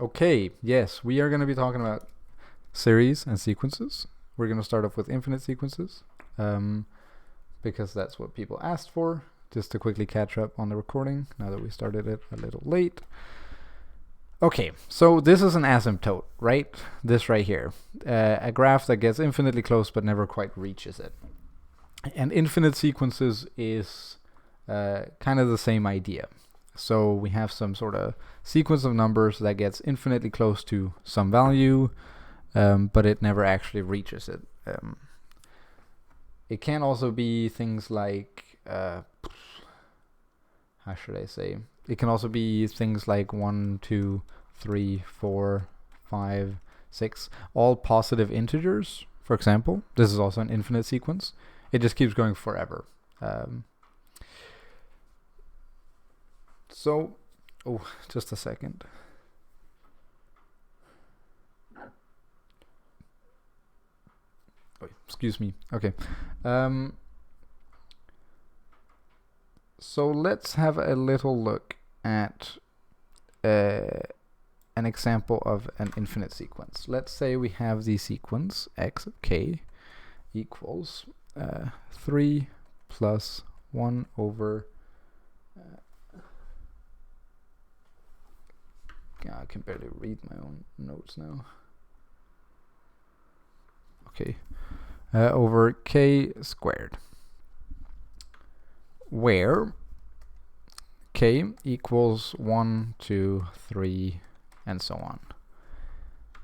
Okay, yes, we are going to be talking about series and sequences. We're going to start off with infinite sequences because that's what people asked for. Just to quickly catch up on the recording now that we started it a little late. Okay, so this is an asymptote, right? This right here. A graph that gets infinitely close but never quite reaches it. And infinite sequences is kind of the same idea. So we have some sort of sequence of numbers that gets infinitely close to some value, but it never actually reaches it. It can also be things like, how should I say? It can also be things like 1, 2, 3, 4, 5, 6, all positive integers, for example. This is also an infinite sequence. It just keeps going forever. Just a second. Excuse me. Okay. So let's have a little look at an example of an infinite sequence. Let's say we have the sequence x of k equals 3 plus 1 over I can barely read my own notes now. Okay. Over k squared, where k equals 1, 2, 3, and so on.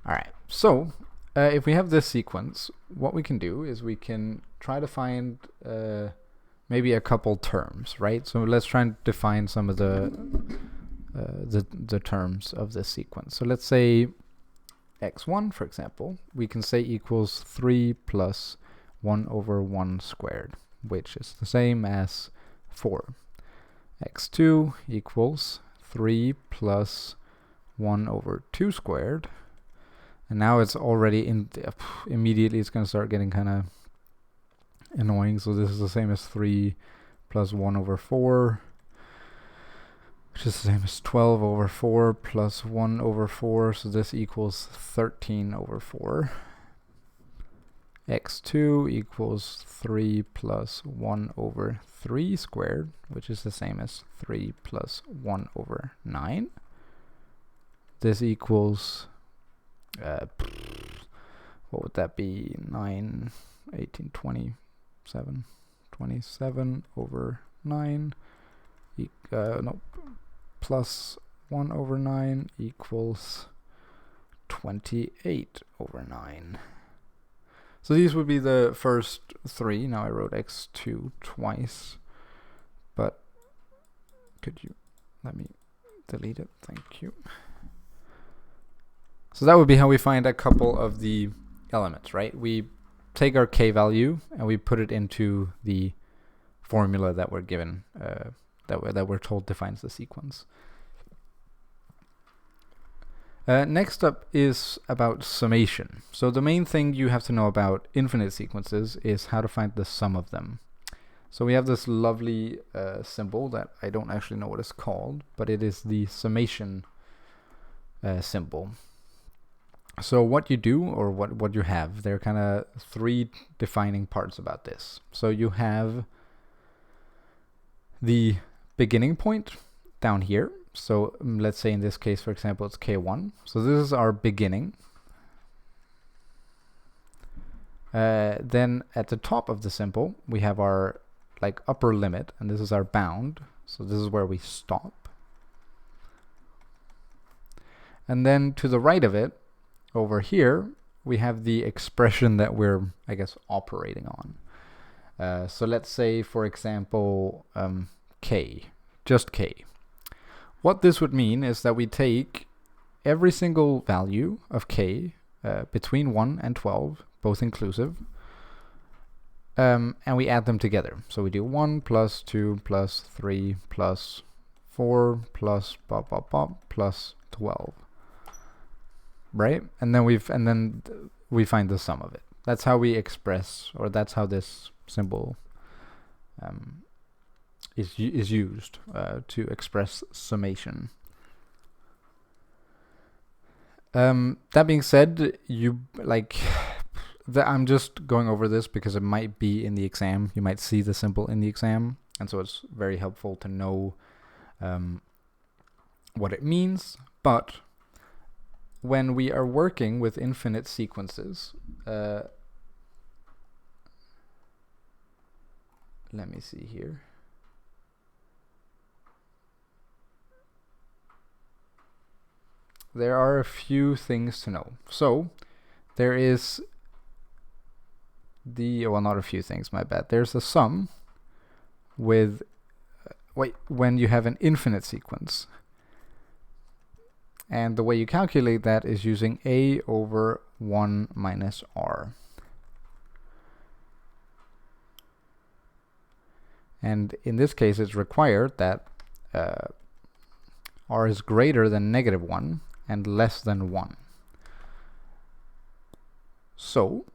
Alright, so if we have this sequence, what we can do is we can try to find maybe a couple terms, right? So let's try and define some of the terms of this sequence. So let's say x1, for example, we can say equals 3 plus 1 over 1 squared, which is the same as 4. x2 equals 3 plus 1 over 2 squared. And now it's already immediately it's going to start getting kind of annoying. So this is the same as 3 plus 1 over 4, which is the same as 12 over 4 plus 1 over 4. So this equals 13 over 4. x2 equals 3 plus 1 over 3 squared, which is the same as 3 plus 1 over 9. This equals, what would that be? 9, 18, 27. 27 over 9. Plus 1 over 9 equals 28 over 9. So these would be the first three. Now I wrote x2 twice, but could you let me delete it? Thank you. So that would be how we find a couple of the elements, right? We take our k value and we put it into the formula that we're given, that we're told defines the sequence. Next up is about summation. So the main thing you have to know about infinite sequences is how to find the sum of them. So we have this lovely symbol that I don't actually know what it's called, but it is the summation symbol. So what you do, or what you have, there are kind of three defining parts about this. So you have the beginning point down here. So let's say in this case, for example, it's k1. So this is our beginning. Then at the top of the symbol, we have our upper limit, and this is our bound. So this is where we stop. And then to the right of it, over here, we have the expression that we're, I guess, operating on. So let's say, for example, k, just k. What this would mean is that we take every single value of k between 1 and 12, both inclusive, and we add them together. So we do 1 plus 2 plus 3 plus 4 plus plus 12. Right? And then we find the sum of it. That's how we express, or that's how this symbol is used to express summation. That being said, I'm just going over this because it might be in the exam. You might see the symbol in the exam, and so it's very helpful to know what it means. But when we are working with infinite sequences, let me see here. There are a few things to know. So there is not a few things, my bad. There's a sum with, when you have an infinite sequence. And the way you calculate that is using a over 1 minus r. And in this case, it's required that r is greater than -1 and less than 1. So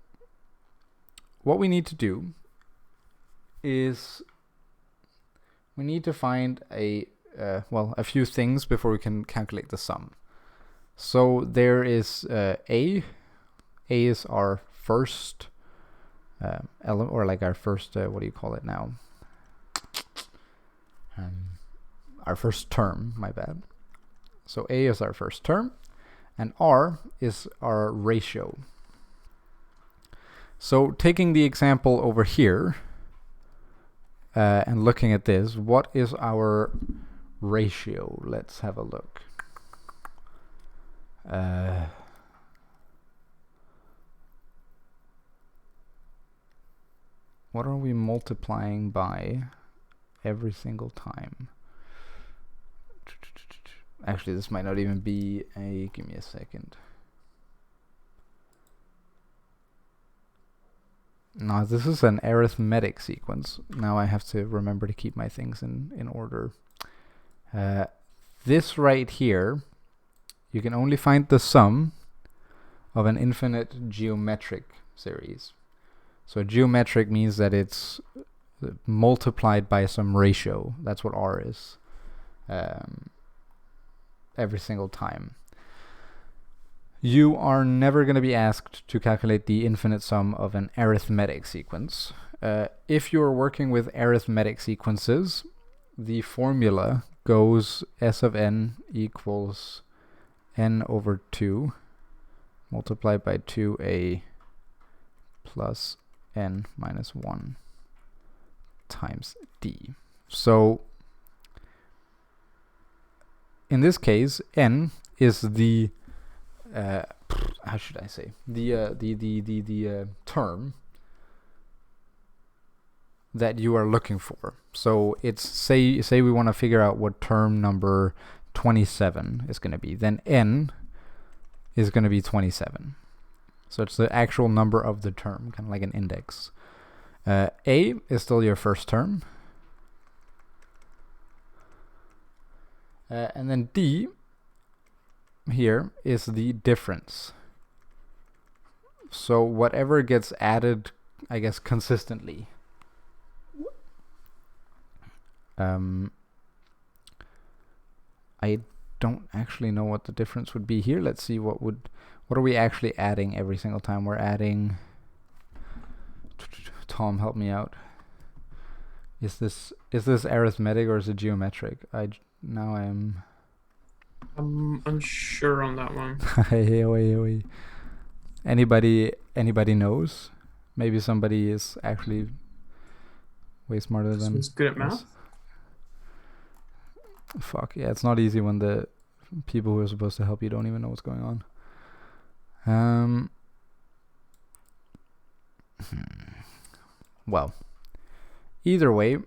what we need to do is we need to find a few things before we can calculate the sum. So there is a is our first element, or like our first what do you call it now, our first term, my bad. So a is our first term, and r is our ratio. So taking the example over here and looking at this, what is our ratio? Let's have a look. What are we multiplying by every single time? Actually, this might not even be a... Give me a second. No, this is an arithmetic sequence. Now I have to remember to keep my things in order. This right here, you can only find the sum of an infinite geometric series. So geometric means that it's multiplied by some ratio. That's what r is. Every single time. You are never going to be asked to calculate the infinite sum of an arithmetic sequence. If you're working with arithmetic sequences, the formula goes s of n equals n over 2 multiplied by 2a plus n minus 1 times d. So in this case, n is the how should I say, the term that you are looking for. So it's say we want to figure out what term number 27 is going to be, then n is going to be 27. So it's the actual number of the term, kind of like an index. A is still your first term, and then d here is the difference. So whatever gets added, I guess, consistently. I don't actually know what the difference would be here. Let's see what are we actually adding every single time we're adding. Tom, help me out. Is this arithmetic or is it geometric? Now I am unsure on that one. Anybody knows? Maybe somebody is actually way smarter than Who's good at math? Fuck yeah, it's not easy when the people who are supposed to help you don't even know what's going on. Well, either way,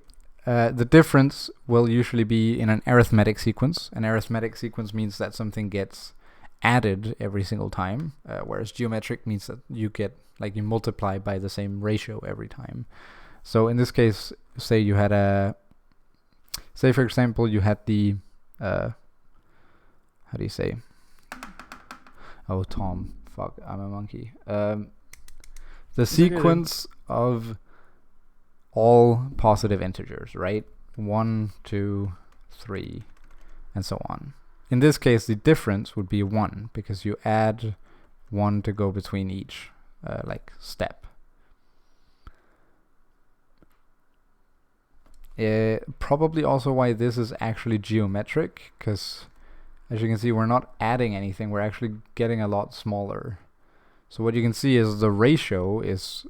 the difference will usually be in an arithmetic sequence. An arithmetic sequence means that something gets added every single time, whereas geometric means that you get, like, you multiply by the same ratio every time. So in this case, say for example you had the how do you say? Oh, Tom, fuck, I'm a monkey. The sequence of all positive integers, right? 1, 2, 3, and so on. in this case, the difference would be 1 because you add 1 to go between each like step. Probably also why this is actually geometric, because as you can see, we're not adding anything, we're actually getting a lot smaller. So what you can see is the ratio is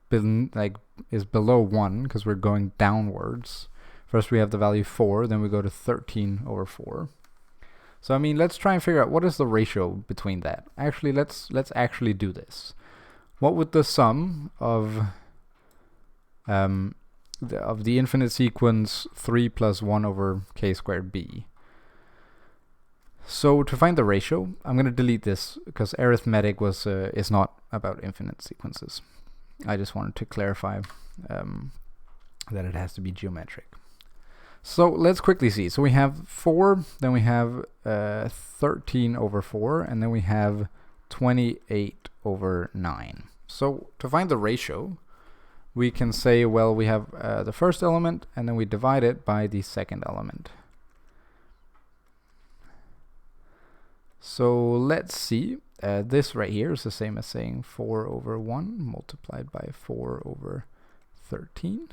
below 1 because we're going downwards. First we have the value 4, then we go to 13 over 4. So I mean, let's try and figure out what is the ratio between that. Actually, let's actually do this. What would the sum of the infinite sequence 3 plus 1 over k squared be? So to find the ratio, I'm going to delete this because arithmetic is not about infinite sequences. I just wanted to clarify that it has to be geometric. So let's quickly see. So we have 4, then we have 13 over 4, and then we have 28 over 9. So to find the ratio, we can say, well, we have the first element, and then we divide it by the second element. So let's see. This right here is the same as saying 4 over 1 multiplied by 4 over 13.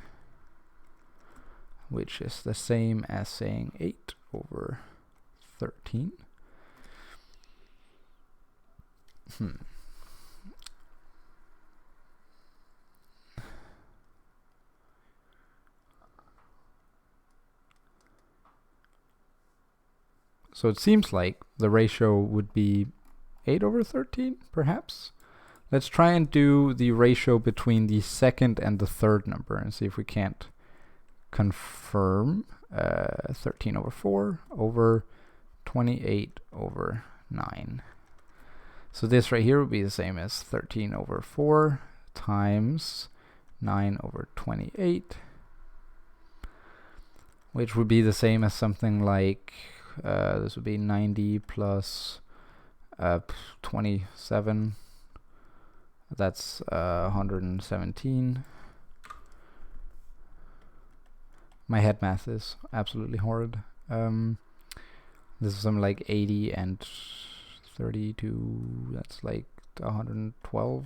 Which is the same as saying 8 over 13. So it seems like the ratio would be 8 over 13, perhaps. Let's try and do the ratio between the second and the third number and see if we can't confirm 13 over 4 over 28 over 9. So this right here would be the same as 13 over 4 times 9 over 28, which would be the same as something like this would be 90 plus 27. That's 117. My head math is absolutely horrid. This is something like 80 and 32. That's like 112.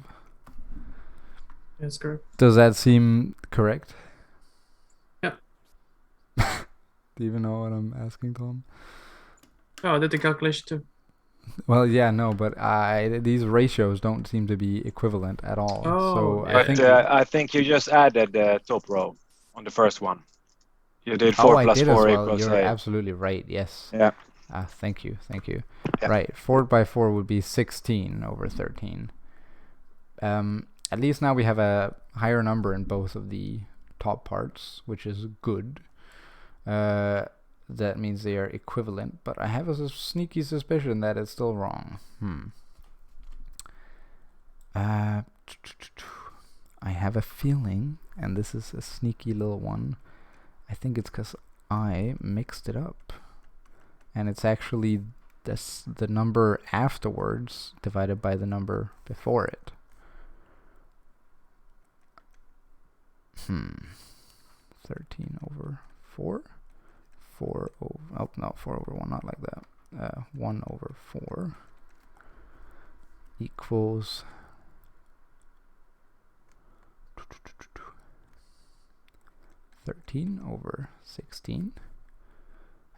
That's correct. Does that seem correct? Yep. Do you even know what I'm asking, Tom? Oh, I did the calculation too. Well, yeah, no, but these ratios don't seem to be equivalent at all. Oh, so yeah. I think you just added the top row on the first one. You did Oh, 4 I plus did 4 as well. equals You're 8. absolutely right. Yes. Yeah. Thank you. Yeah. Right. 4 by 4 would be 16 over 13. At least now we have a higher number in both of the top parts, which is good. That means they are equivalent, but I have a sneaky suspicion that it's still wrong. I have a feeling, and this is a sneaky little one, I think it's because I mixed it up. And it's actually the number afterwards divided by the number before it. 13 over 4. 4 over, oh no, 4 over 1, not like that. 1 over 4 equals 13 over 16.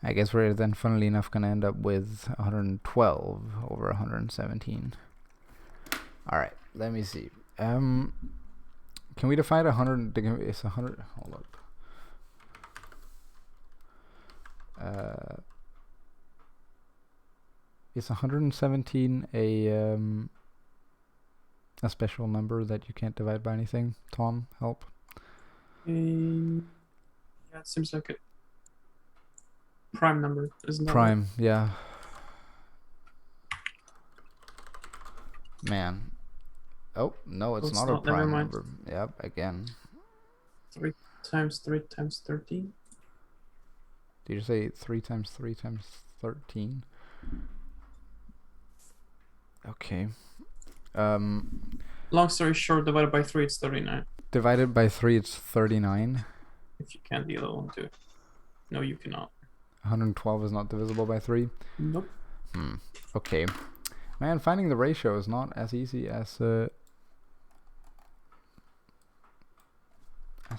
I guess we're then, funnily enough, going to end up with 112 over 117. Alright, let me see. Can we define 100? It's 100. Hold up. Is 117 a special number that you can't divide by anything? Tom, help. Yeah, it seems like a prime number, isn't it? Prime, yeah. Man. Oh, no, it's not a prime number. Yep, again. 3 times 3 times 13. Did you say 3 times 3 times 13? Okay. Long story short, divided by 3, it's 39. Divided by 3, it's 39. If you can't the other one too. No, you cannot. 112 is not divisible by 3? Nope. Okay. Man, finding the ratio is not as easy as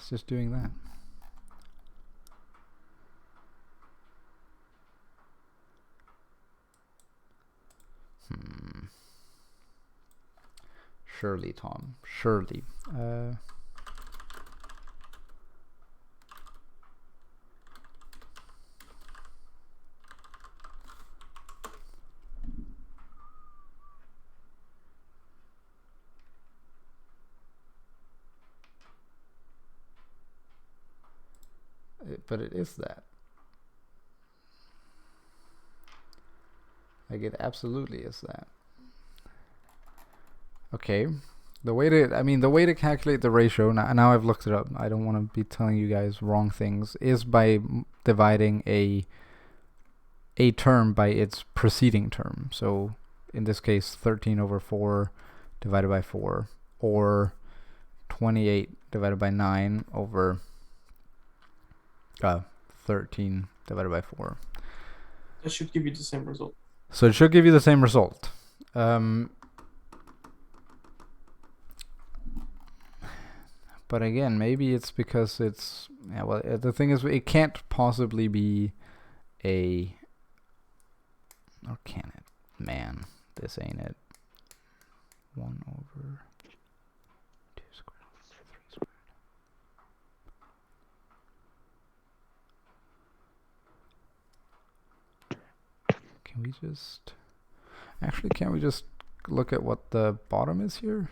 just doing that. Surely, Tom. Surely. But it is that. Like, it absolutely is that. Okay. The way to calculate the ratio, now I've looked it up, I don't want to be telling you guys wrong things, is by dividing a term by its preceding term. So in this case, 13 over 4 divided by 4, or 28 divided by 9 over 13 divided by 4. That should give you the same result. So it should give you the same result. But again, maybe it's because it's... Yeah, well, the thing is, it can't possibly be a... Or can it? Man, this ain't it. 1 over 2 squared over 3 squared. Can we just... Actually, can't we just look at what the bottom is here?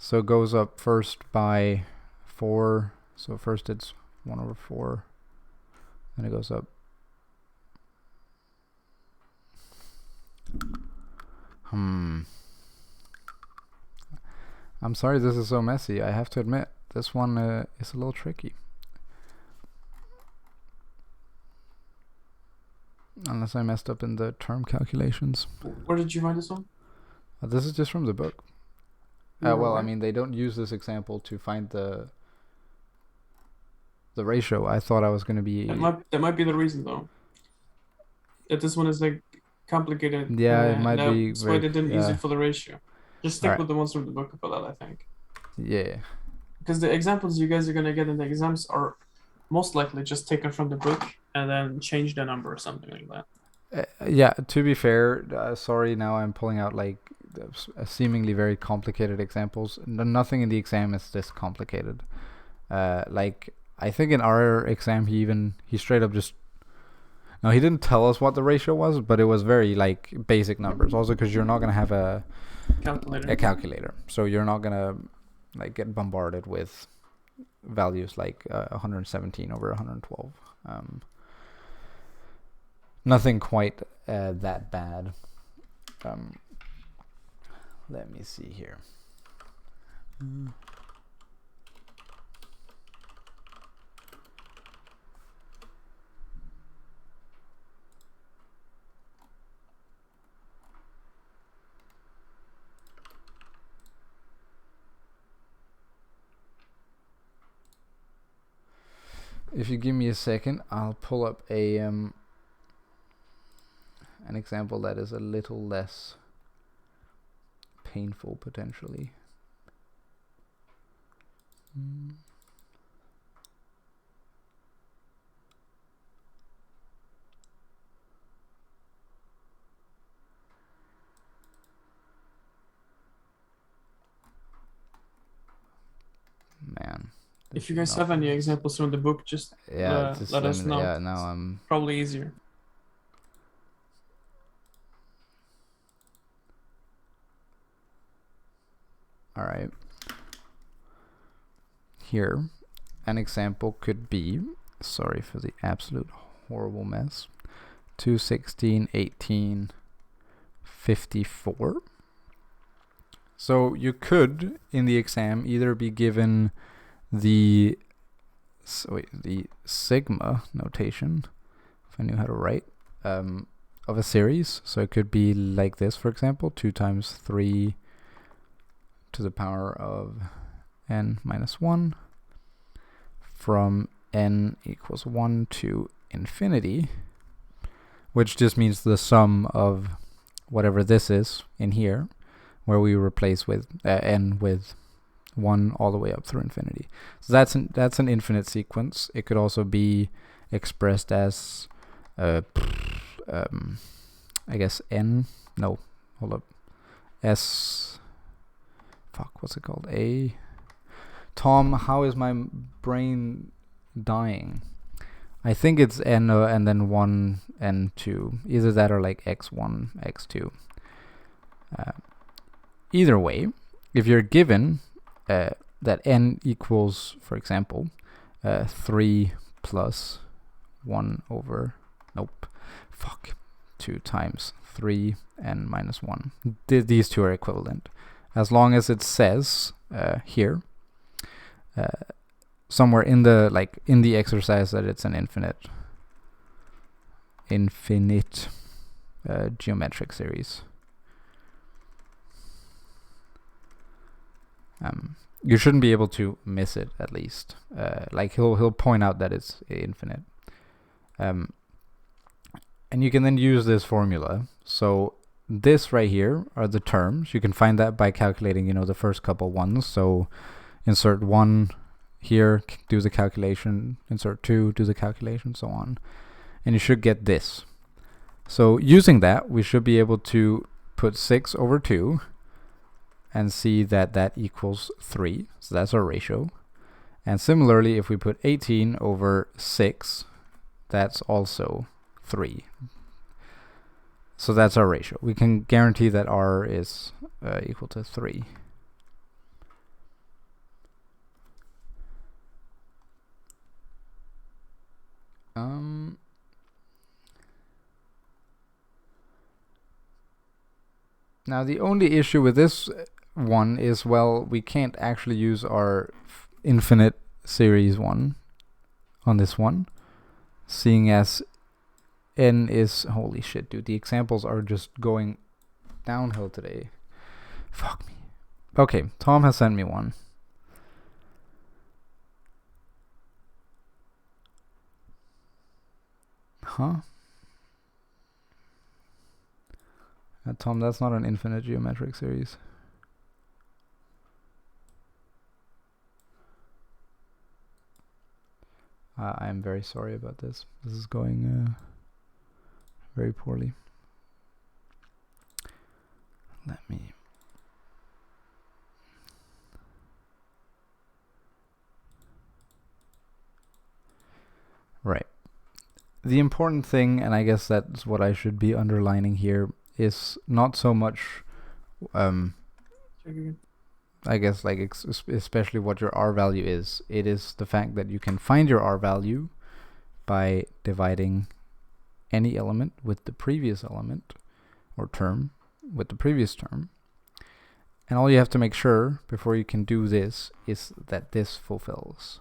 So it goes up first by 4. So first it's 1 over 4. Then it goes up. I'm sorry this is so messy. I have to admit, this one is a little tricky. Unless I messed up in the term calculations. Where did you find this one? This is just from the book. Well, I mean, they don't use this example to find the ratio. I thought I was going to be... That might be the reason, though. That this one is like complicated. Yeah, it might be. That's why they didn't use it for the ratio. Just stick Alright. with the ones from the book for that, I think. Yeah. Because the examples you guys are going to get in the exams are most likely just taken from the book and then change the number or something like that. Yeah, to be fair, sorry, now I'm pulling out like seemingly very complicated examples. Nothing in the exam is this complicated. Like, I think in our exam he straight up just... No, he didn't tell us what the ratio was, but it was very like basic numbers. Also, because you're not going to have a calculator. So you're not going to like get bombarded with values like 117 over 112. Nothing quite that bad. Let me see here. If you give me a second, I'll pull up a an example that is a little less painful potentially. Man. If you guys have any examples from the book, just let us know. Yeah, no, I'm probably easier. All right. Here, an example could be, sorry for the absolute horrible mess, 2, 16, 18, 54. So you could, in the exam, either be given the sigma notation, if I knew how to write, of a series. So it could be like this, for example, 2 times 3 to the power of n minus 1 from n equals 1 to infinity, which just means the sum of whatever this is in here, where we replace with n with 1 all the way up through infinity. So that's an infinite sequence. It could also be expressed as I guess n. No, hold up. S. Fuck, what's it called? A. Tom, how is my brain dying? I think it's n and then 1 and 2. Either that or like x1, x2. Either way, if you're given that n equals, for example, 3 plus 1 over, 2 times 3 and minus 1. These two are equivalent. As long as it says here, somewhere in the exercise, that it's an infinite geometric series. You shouldn't be able to miss it, at least. Like he'll point out that it's infinite. And you can then use this formula. So this right here are the terms. You can find that by calculating, the first couple ones. So insert 1 here, do the calculation. Insert 2, do the calculation, so on. And you should get this. So using that, we should be able to put 6 over 2 and see that that equals 3. So that's our ratio. And similarly, if we put 18 over 6, that's also 3. So that's our ratio. We can guarantee that r is equal to 3. Now the only issue with this one is, well, we can't actually use our infinite series one on this one, seeing as n is, holy shit, dude, the examples are just going downhill today. Fuck me. Okay, Tom has sent me one. Huh? Tom, that's not an infinite geometric series. I'm very sorry about this. This is going very poorly. Let me... Right. The important thing, and I guess that's what I should be underlining here, is not so much, I guess, like especially what your R value is. It is the fact that you can find your R value by dividing any element with the previous element, or term with the previous term. And all you have to make sure before you can do this is that this fulfills.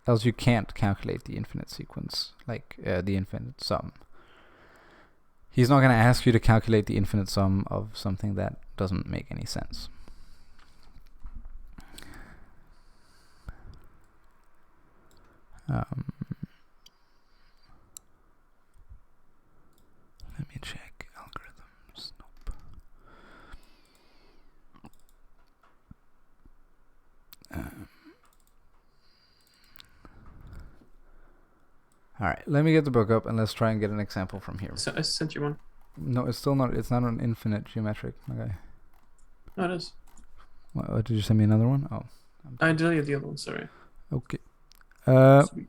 Else you can't calculate the infinite sequence, like the infinite sum. He's not going to ask you to calculate the infinite sum of something that doesn't make any sense. Let me check algorithms. Nope. All right, let me get the book up and let's try and get an example from here. So I sent you one. No, it's still not. It's not an infinite geometric. Okay. No, it is. What, did you send me another one? Oh. I deleted the other one. Sorry. Okay. Sweet.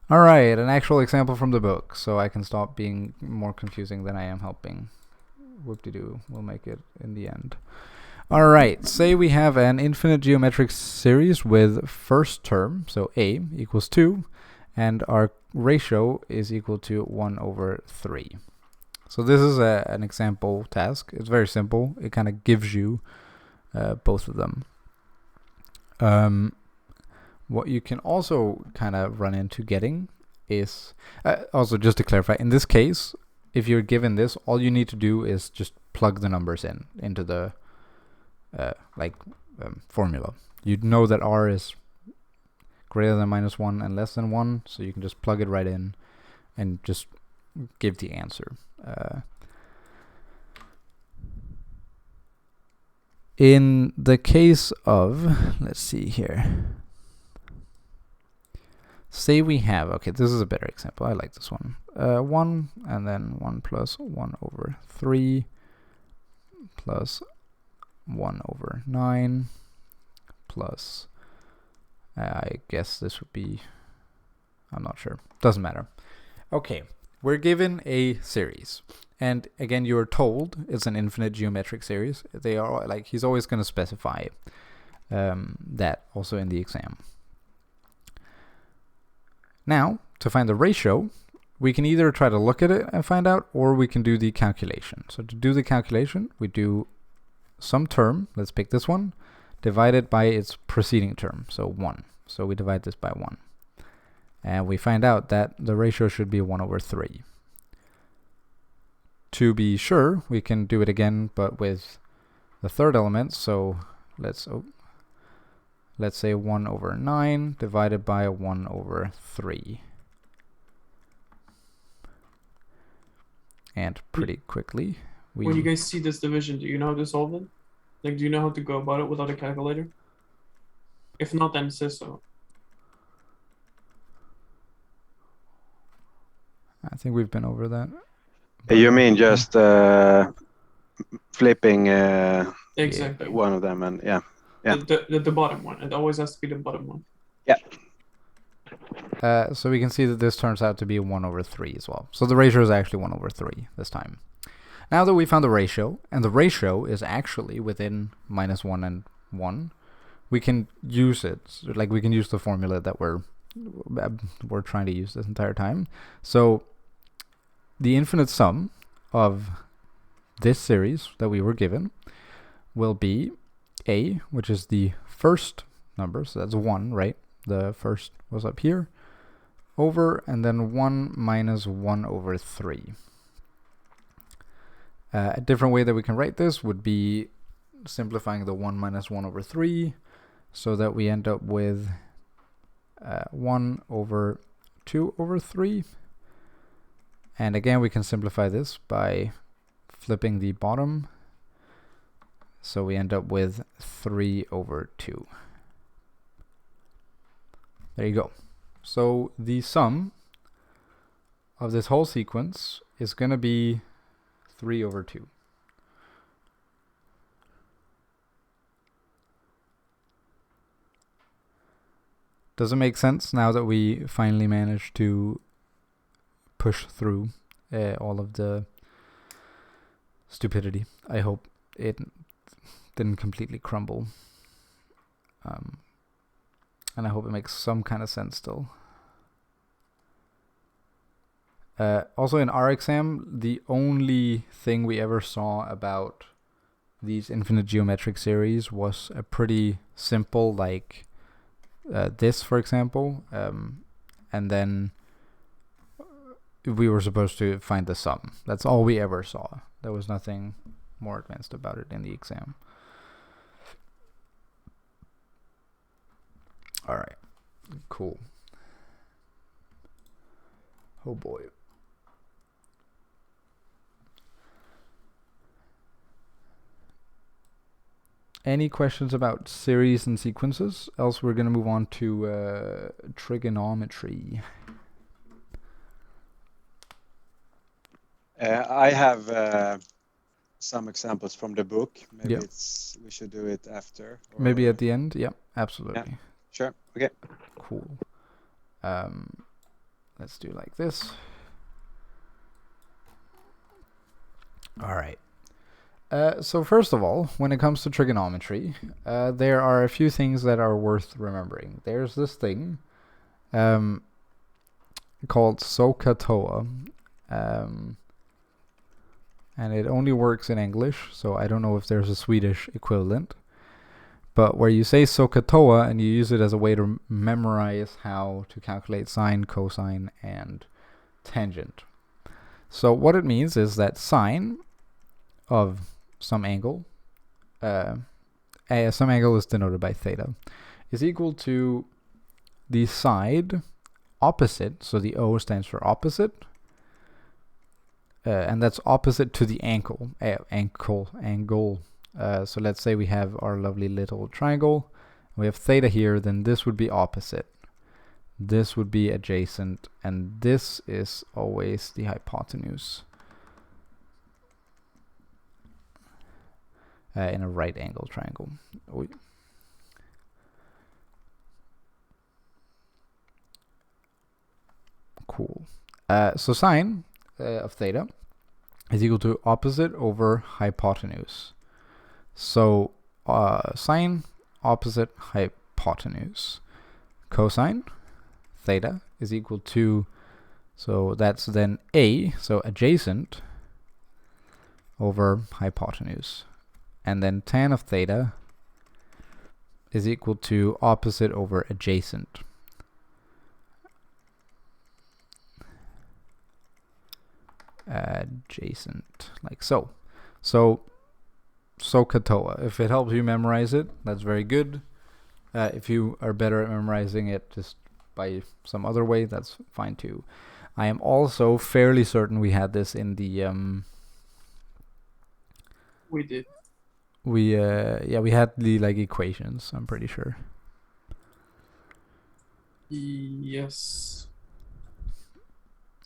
All right, an actual example from the book, so I can stop being more confusing than I am helping. Whoop-de-doo. We'll make it in the end. All right, say we have an infinite geometric series with first term, so a equals 2, and our ratio is equal to 1 over 3. So this is an example task. It's very simple. It kind of gives you both of them. What you can also kind of run into getting is, also just to clarify, in this case, if you're given this, all you need to do is just plug the numbers into the formula. you know that r is greater than -1 and less than 1, so you can just plug it right in and just give the answer. In the case of, let's see here, say we have, okay, this is a better example, I like this one, 1 and then 1 plus 1 over 3 plus 1 over 9 plus, I guess this would be, I'm not sure, doesn't matter. Okay, we're given a series, and again you're told it's an infinite geometric series. They are like, he's always going to specify that also in the exam. Now, to find the ratio, we can either try to look at it and find out, or we can do the calculation. So to do the calculation, we do some term, let's pick this one, divided by its preceding term, so 1. So we divide this by 1. And we find out that the ratio should be 1 over 3. To be sure, we can do it again, but with the third element. So let's say 1 over 9 divided by 1 over 3. And pretty quickly, when you guys see this division, do you know how to solve it? Like, do you know how to go about it without a calculator? If not, then say so. I think we've been over that. You mean just flipping Exactly. one of them, and yeah. The bottom one. It always has to be the bottom one. Yeah. So we can see that this turns out to be 1 over 3 as well. So the ratio is actually 1 over 3 this time. Now that we found the ratio, and the ratio is actually within -1 and 1, we can use it. So, like, we can use the formula that we're trying to use this entire time. So the infinite sum of this series that we were given will be a, which is the first number, so that's 1, right? The first was up here, over, and then 1 minus 1 over 3. A different way that we can write this would be simplifying the 1 minus 1 over 3, so that we end up with 1 over 2 over 3. And again, we can simplify this by flipping the bottom, so we end up with 3 over 2. There you go. So the sum of this whole sequence is going to be 3 over 2. Does it make sense now that we finally managed to push through all of the stupidity? I hope it didn't completely crumble. And I hope it makes some kind of sense still. Also in our exam, the only thing we ever saw about these infinite geometric series was a pretty simple, like this, for example. And then we were supposed to find the sum. That's all we ever saw. There was nothing more advanced about it in the exam. All right, cool. Oh boy. Any questions about series and sequences? Else we're going to move on to trigonometry. I have some examples from the book. Maybe Yep. we should do it after. Maybe at the end? Yeah, absolutely. Yeah. Sure. Okay. Cool. Let's do like this. All right. So first of all, when it comes to trigonometry, there are a few things that are worth remembering. There's this thing called SOHCAHTOA, and it only works in English, so I don't know if there's a Swedish equivalent. But where you say SOHCAHTOA and you use it as a way to memorize how to calculate sine, cosine, and tangent. So what it means is that sine of some angle some angle is denoted by theta, is equal to the side opposite, so the O stands for opposite, and that's opposite to the angle. So let's say we have our lovely little triangle. We have theta here, then this would be opposite. This would be adjacent, and this is always the hypotenuse in a right angle triangle. Cool. So sine of theta is equal to opposite over hypotenuse. So sine opposite hypotenuse. Cosine theta is equal to, so that's then A, so adjacent over hypotenuse. And then tan of theta is equal to opposite over adjacent. Adjacent, like so. So katoa. If it helps you memorize it, that's very good. If you are better at memorizing it just by some other way, that's fine too. I am also fairly certain we had this in the We did. we had the like equations, I'm pretty sure. Yes.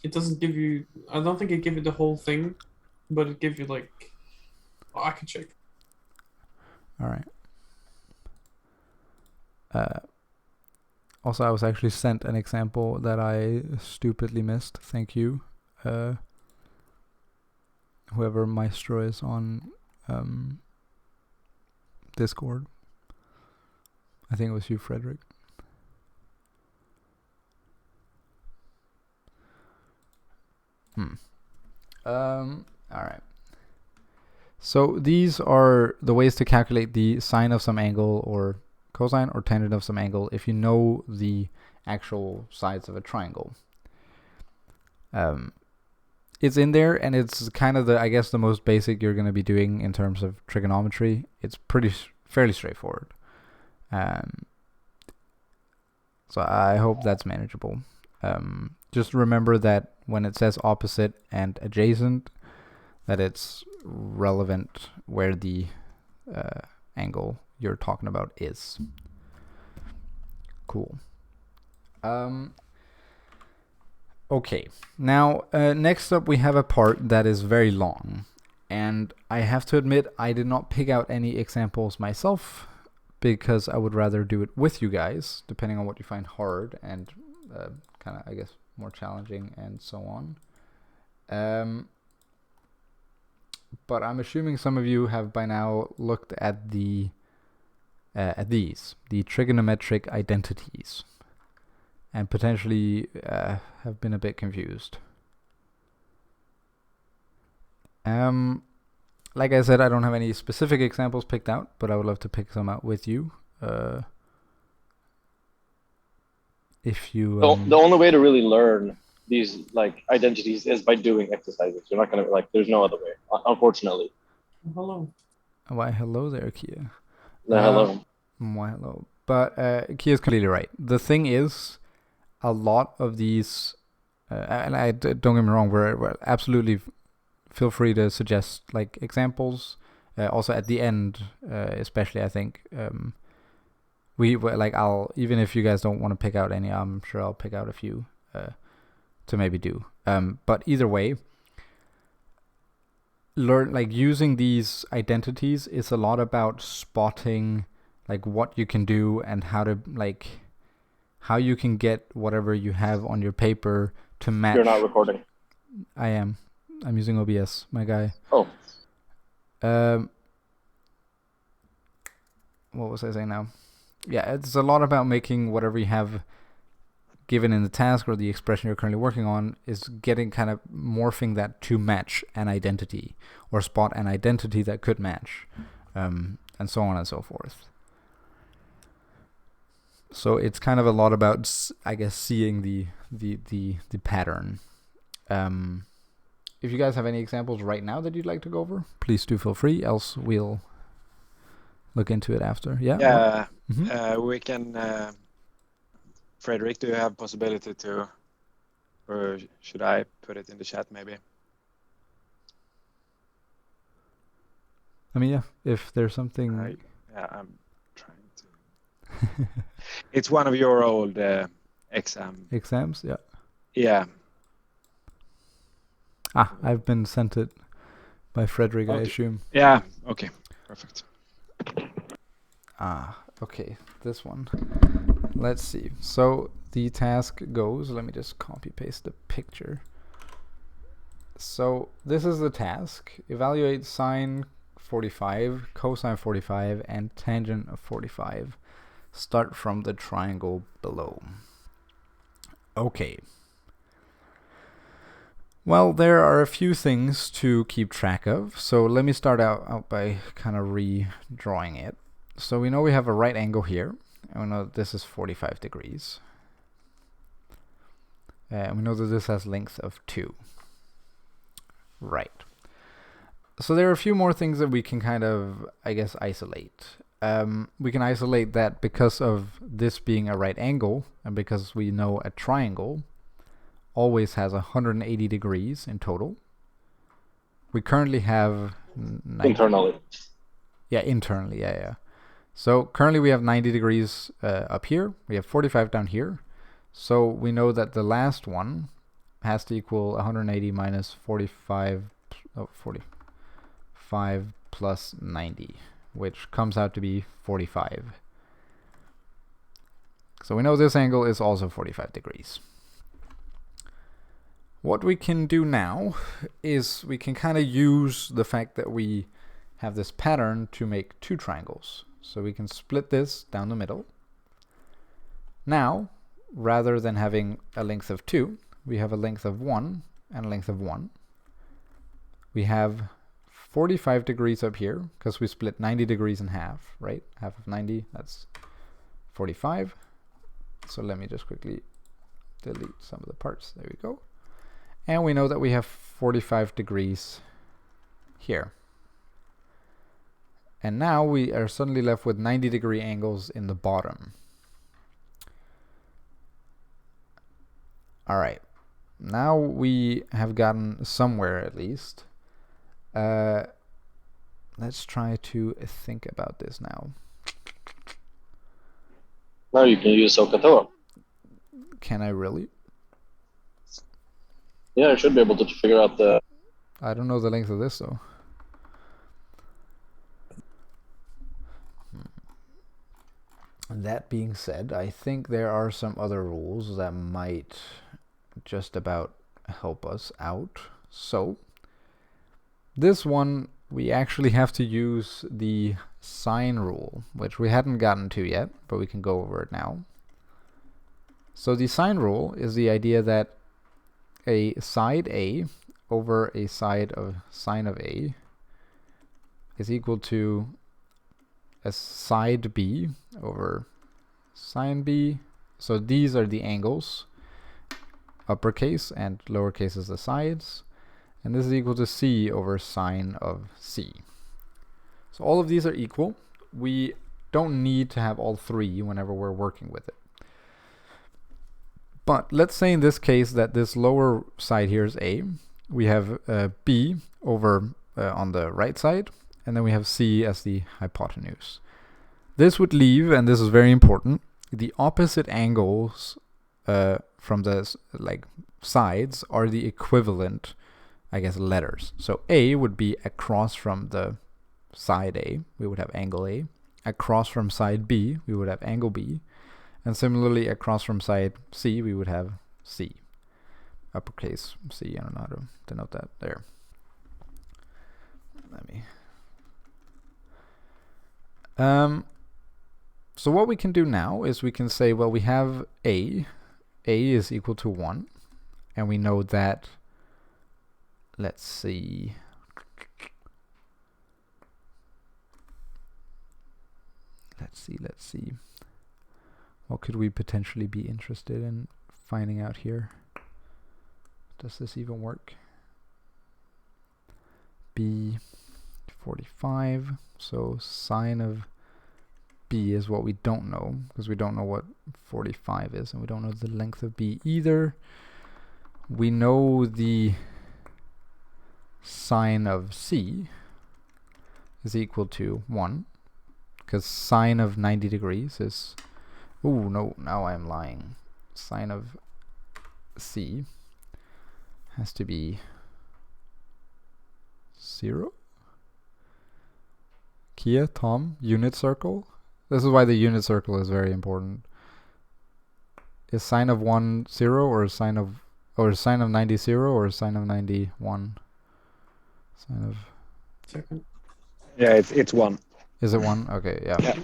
It doesn't give you. I don't think it gave you the whole thing, but it gave you like. Oh, I can check. All right. Also, I was actually sent an example that I stupidly missed. Thank you, whoever Maestro is on Discord. I think it was you, Frederick. All right. So these are the ways to calculate the sine of some angle or cosine or tangent of some angle if you know the actual sides of a triangle. It's in there, and it's kind of the, I guess, the most basic you're going to be doing in terms of trigonometry. It's fairly straightforward. So I hope that's manageable. Just remember that when it says opposite and adjacent, that it's relevant where the angle you're talking about is. Cool. Okay, now next up we have a part that is very long, and I have to admit I did not pick out any examples myself because I would rather do it with you guys, depending on what you find hard and kind of, I guess, more challenging and so on. But I'm assuming some of you have by now looked at the trigonometric identities, and potentially have been a bit confused. Like I said, I don't have any specific examples picked out, but I would love to pick some out with you. If you the only way to really learn these like identities is by doing exercises. You're not gonna there's no other way, unfortunately. Hello. Why hello there, Kia. Hello. Why hello. But Kia's completely right. The thing is, a lot of these, and don't get me wrong, we're absolutely feel free to suggest like examples. Also at the end, especially, I think I'll, even if you guys don't want to pick out any, I'm sure I'll pick out a few to maybe do. But either way, using these identities is a lot about spotting like what you can do and how to how you can get whatever you have on your paper to match. You're not recording. I am. I'm using OBS, my guy. Oh. What was I saying now? Yeah, it's a lot about making whatever you have given in the task or the expression you're currently working on is getting kind of morphing that to match an identity or spot an identity that could match, and so on and so forth. So it's kind of a lot about, I guess, seeing the pattern. If you guys have any examples right now that you'd like to go over, please do feel free. Else we'll look into it after. Yeah. Yeah, Mhm. we can. Frederick, do you have possibility to, or should I put it in the chat maybe? I mean, yeah, if there's something. Yeah, I'm trying to. It's one of your old exam. Exams, yeah. Yeah. I've been sent it by Frederick, I Okay. assume. Yeah. Okay. Perfect. Okay, this one. Let's see. So the task goes, let me just copy paste the picture. So this is the task. Evaluate sine 45, cosine 45, and tangent of 45. Start from the triangle below. Okay. Well, there are a few things to keep track of. So let me start out by kind of redrawing it. So we know we have a right angle here. And we know that this is 45 degrees. And we know that this has length of 2. Right. So there are a few more things that we can kind of, I guess, isolate. We can isolate that because of this being a right angle, and because we know a triangle always has 180 degrees in total. We currently have... Internally. Yeah, internally, yeah. So currently we have 90 degrees up here. We have 45 down here. So we know that the last one has to equal 180 minus 45 plus 90, which comes out to be 45. So we know this angle is also 45 degrees. What we can do now is we can kind of use the fact that we have this pattern to make two triangles. So we can split this down the middle. Now, rather than having a length of 2, we have a length of 1 and a length of 1. We have 45 degrees up here, because we split 90 degrees in half, right? Half of 90, that's 45. So let me just quickly delete some of the parts. There we go. And we know that we have 45 degrees here. And now we are suddenly left with 90-degree angles in the bottom. All right. Now we have gotten somewhere at least. Let's try to think about this now. Now you can use SOHCAHTOA. Can I really? Yeah, you should be able to figure out the... I don't know the length of this though. That being said, I think there are some other rules that might just about help us out. So, this one, we actually have to use the sine rule, which we hadn't gotten to yet, but we can go over it now. So the sine rule is the idea that a side A over a side of sine of A is equal to a side B over sine B. So these are the angles, uppercase, and lowercase is the sides. And this is equal to C over sine of C. So all of these are equal. We don't need to have all three whenever we're working with it. But let's say in this case that this lower side here is A. We have B over on the right side, and then we have C as the hypotenuse. This would leave, and this is very important, the opposite angles from the sides are the equivalent, I guess, letters. So A would be across from the side A, we would have angle A. Across from side B, we would have angle B. And similarly, across from side C, we would have C. Uppercase C, I don't know how to denote that there. Let me... So what we can do now is we can say, well, we have A is equal to 1, and we know that, let's see, what could we potentially be interested in finding out here? Does this even work? B 45, so sine of B is what we don't know, because we don't know what 45 is, and we don't know the length of B either. We know the sine of C is equal to 1, because sine of 90 degrees is... Oh, no, now I'm lying. Sine of C has to be 0. Kia, Tom, unit circle. This is why the unit circle is very important. Is sine of 1 0, or sine of 90 0, or sine of 90 1? Sine of... Second. Yeah, it's 1. Is it 1? Okay, yeah. Yeah.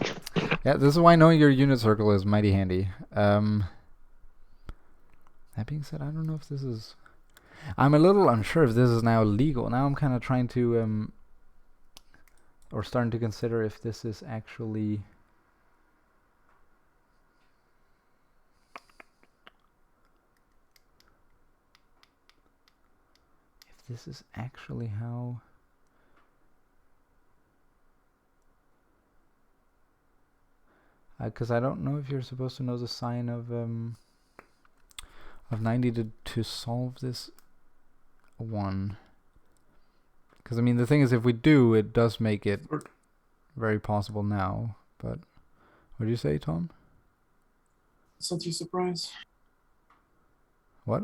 Yeah, this is why knowing your unit circle is mighty handy. That being said, I don't know if this is... I'm a little unsure if this is now legal. Now I'm kind of trying to... or starting to consider if this is actually... If this is actually how... Because I don't know if you're supposed to know the sine of 90 to solve this one. Because I mean, the thing is, if we do, it does make it very possible now. But what do you say, Tom? Such a surprise. What?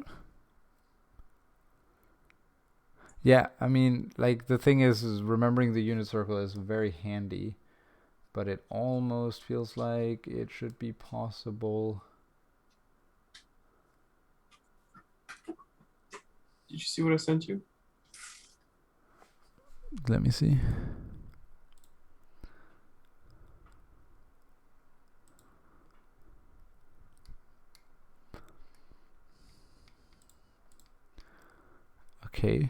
Yeah, I mean, like, the thing is remembering the unit circle is very handy. But it almost feels like it should be possible. Did you see what I sent you? Let me see. Okay.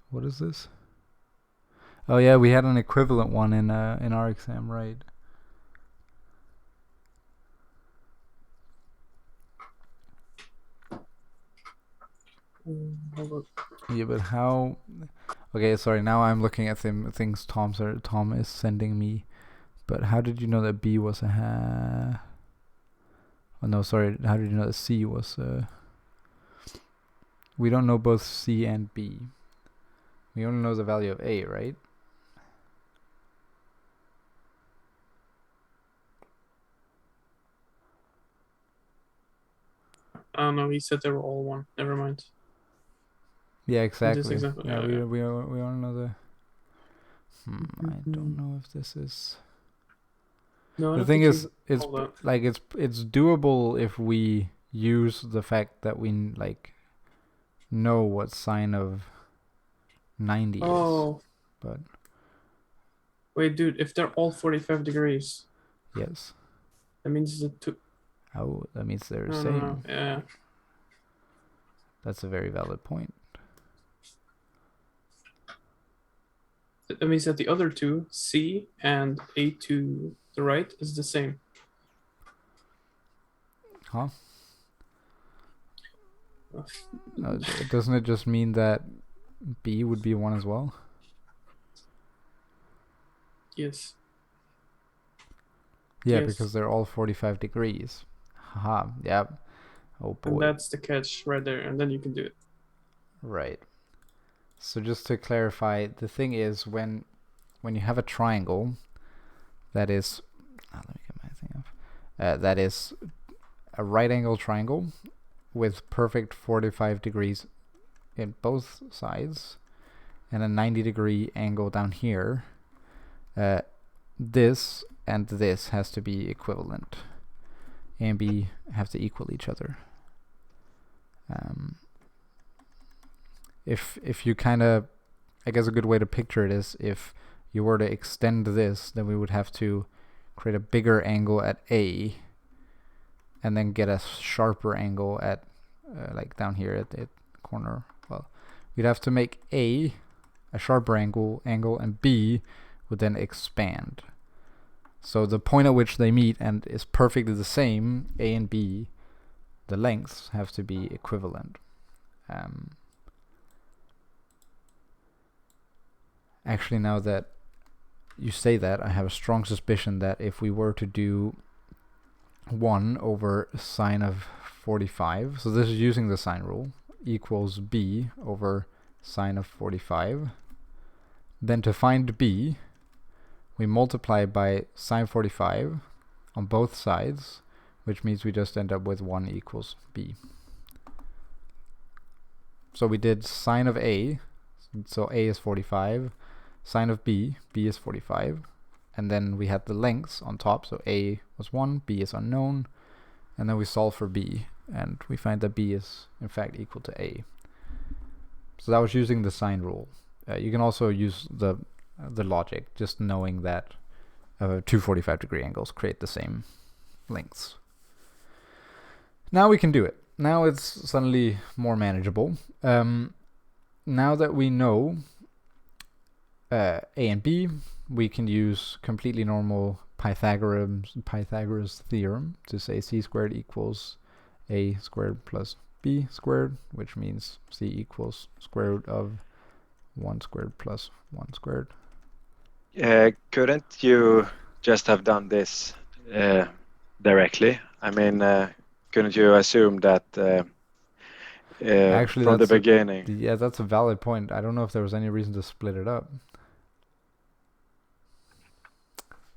What is this? Oh yeah, we had an equivalent one in our exam, right? Yeah, but how? Okay, sorry. Now I'm looking at things Tom is sending me. But how did you know that B was a Oh no, sorry. How did you know that C was We don't know both C and B. We only know the value of A, right? Oh no, he said they were all 1. Never mind. Yeah, exactly. example, Yeah, yeah. we only know the... I don't know if this is... No, I The don't thing think is, you it's call that. like it's doable if we use the fact that we like know what sine of 90 is. Oh, But wait, dude, if they're all 45 degrees, yes. that means the two. Oh, that means they're the No, same. no. Yeah. That's a very valid point. That means that the other two, C and A to the right, is the same. Huh? Doesn't it just mean that B would be 1 as well? Yes. Yeah, Yes. because they're all 45 degrees. Haha, yep. Oh boy. And that's the catch right there, and then you can do it. Right. So just to clarify, the thing is when you have a triangle that is let me get my thing up. That is a right angle triangle with perfect 45 degrees in both sides and a 90-degree angle down here. This and this has to be equivalent. A and B have to equal each other. If you kind of, I guess a good way to picture it is if you were to extend this, then we would have to create a bigger angle at A and then get a sharper angle at like down here at the corner. Well, we'd have to make A a sharper angle and B would then expand. So the point at which they meet and is perfectly the same, A and B, the lengths have to be equivalent. Actually, now that you say that, I have a strong suspicion that if we were to do 1 over sine of 45, so this is using the sine rule, equals b over sine of 45, then to find b, we multiply by sine 45 on both sides, which means we just end up with 1 equals b. So we did sine of a, so a is 45, sine of b, b is 45, and then we had the lengths on top, so a was 1, b is unknown, and then we solve for b, and we find that b is in fact equal to a. So that was using the sine rule. You can also use the logic, just knowing that two 45-degree angles create the same lengths. Now we can do it. Now it's suddenly more manageable. Now that we know a and b, we can use completely normal Pythagoras theorem to say c squared equals a squared plus b squared, which means c equals square root of 1 squared plus 1 squared. Couldn't you just have done this directly? I mean, couldn't you assume that Actually, from the beginning? Yeah, that's a valid point. I don't know if there was any reason to split it up.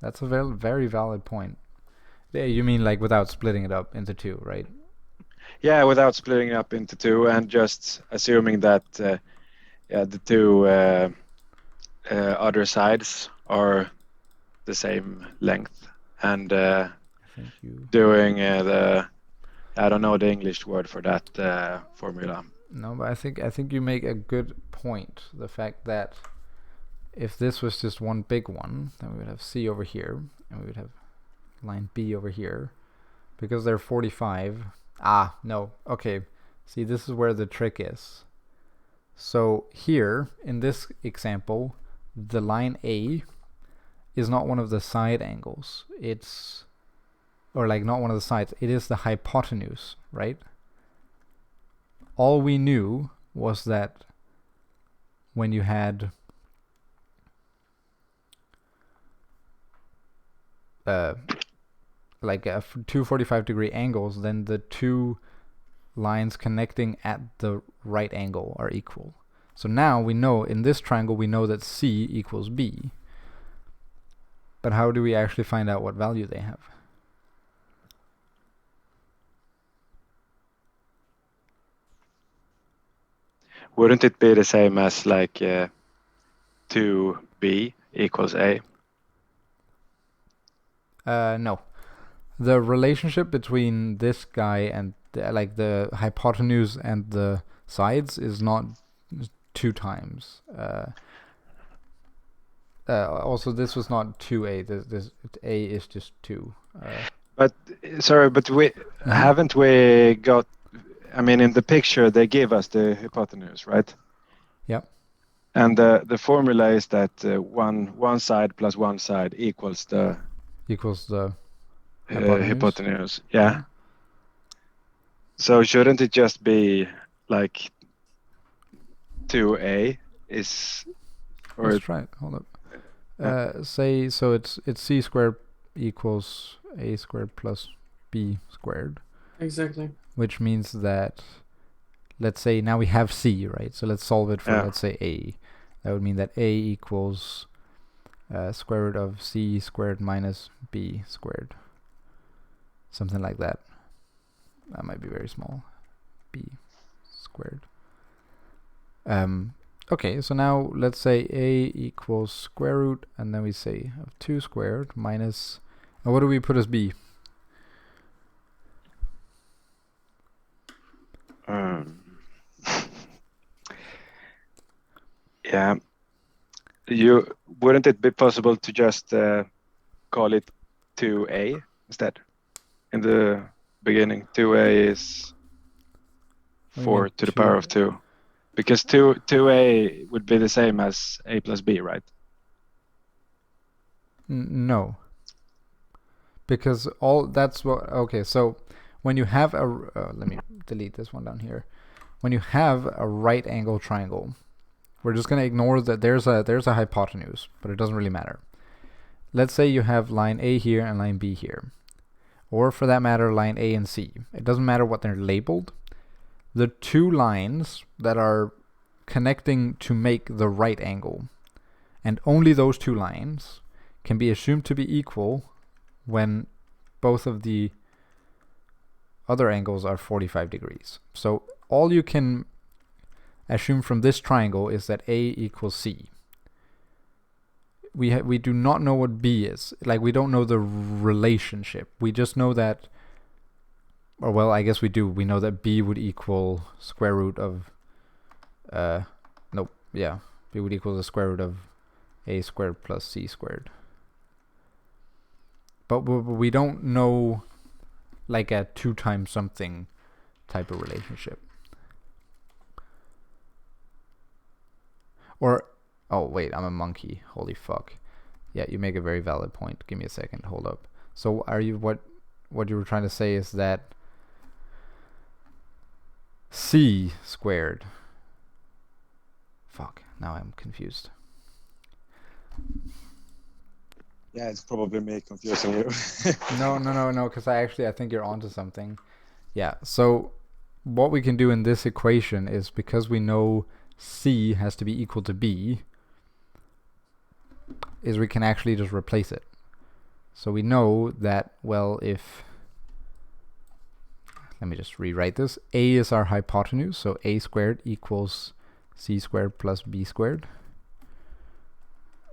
That's a very, very valid point. Yeah, you mean like without splitting it up into 2, right? Yeah, without splitting it up into 2 and just assuming that the two other sides are the same length, and doing I don't know the English word for that formula. No, but I think you make a good point. The fact that if this was just one big one, then we would have C over here, and we would have line B over here. Because they're 45. Ah, no. Okay. See, this is where the trick is. So here, in this example, the line A is not one of the side angles. It's, or like not one of the sides. It is the hypotenuse, right? All we knew was that when you had like two 45-degree angles, then the two lines connecting at the right angle are equal. So now we know in this triangle we know that C equals B. But how do we actually find out what value they have? Wouldn't it be the same as like 2b equals a? No. The relationship between this guy and like the hypotenuse and the sides is not 2 times. Also, this was not 2a. This a is just 2. But sorry, but we haven't we got? I mean, in the picture they give us the hypotenuse, right? Yeah. And the formula is that one side plus one side equals the hypotenuse. Yeah. So shouldn't it just be like 2a is? Or let's try it. Hold up. Say so. It's c squared equals a squared plus b squared. Exactly. Which means that, let's say now we have c, right? So let's solve it for let's say a. That would mean that a equals square root of c squared minus b squared. Something like that. That might be very small. B squared. Okay, so now let's say a equals square root, and then we say of 2 squared minus, and what do we put as b? Yeah. Wouldn't it be possible to just call it 2a instead? In the beginning, 2a is 4 to the power of 2. Because 2a would be the same as a plus b, right? No. Because that's what, okay, so when you have a, let me delete this one down here. When you have a right angle triangle, we're just going to ignore that there's a hypotenuse, but it doesn't really matter. let's say you have line A here and line B here, or for that matter, line A and C. It doesn't matter what they're labeled. The two lines that are connecting to make the right angle, and only those two lines, can be assumed to be equal when both of the other angles are 45 degrees. So all you can assume from this triangle is that A equals C. We do not know what B is. Like, we don't know the relationship. We just know that, or well, I guess we do. We know that B would equal square root of, B would equal the square root of A squared plus C squared. But we don't know like a 2 times something type of relationship. Or, oh wait, I'm a monkey. Holy fuck. Yeah, you make a very valid point. Give me a second. Hold up. So are you what you were trying to say is that C squared. Fuck, now I'm confused. Yeah, it's probably me confusing you. No, because I think you're onto something. Yeah, so what we can do in this equation is, because we know C has to be equal to B, is we can actually just replace it. So we know that, well, if, let me just rewrite this. A is our hypotenuse, so A squared equals C squared plus B squared.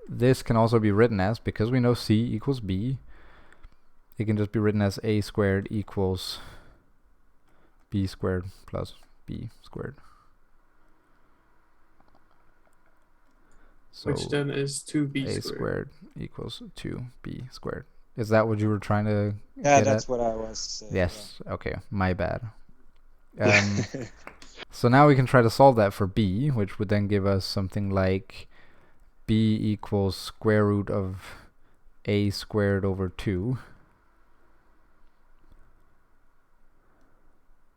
This can also be written as, because we know C equals B, it can just be written as A squared equals B squared plus B squared. So which then is 2b A squared. squared equals 2B squared. Is that what you were trying to Yeah, get that's at? what I was. Yes. Okay. My bad. So now we can try to solve that for B, which would then give us something like B equals square root of A squared over 2.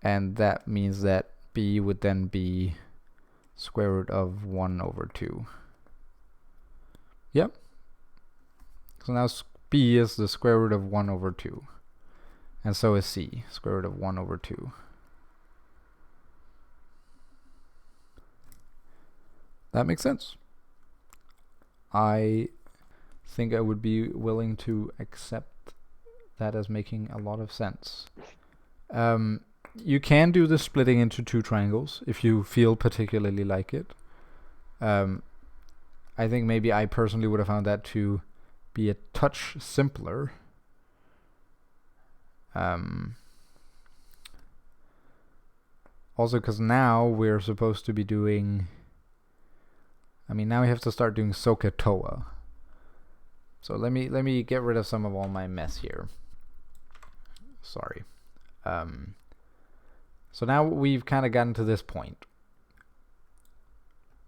And that means that B would then be square root of 1 over 2. Yep. So now B is the square root of 1 over 2. And so is C, square root of 1 over 2. That makes sense. I think I would be willing to accept that as making a lot of sense. You can do the splitting into 2 triangles if you feel particularly like it. I think maybe I personally would have found that to be a touch simpler. Also, because now we're supposed to be doing, now we have to start doing SOHCAHTOA. So let me get rid of some of all my mess here. Sorry. So now we've kind of gotten to this point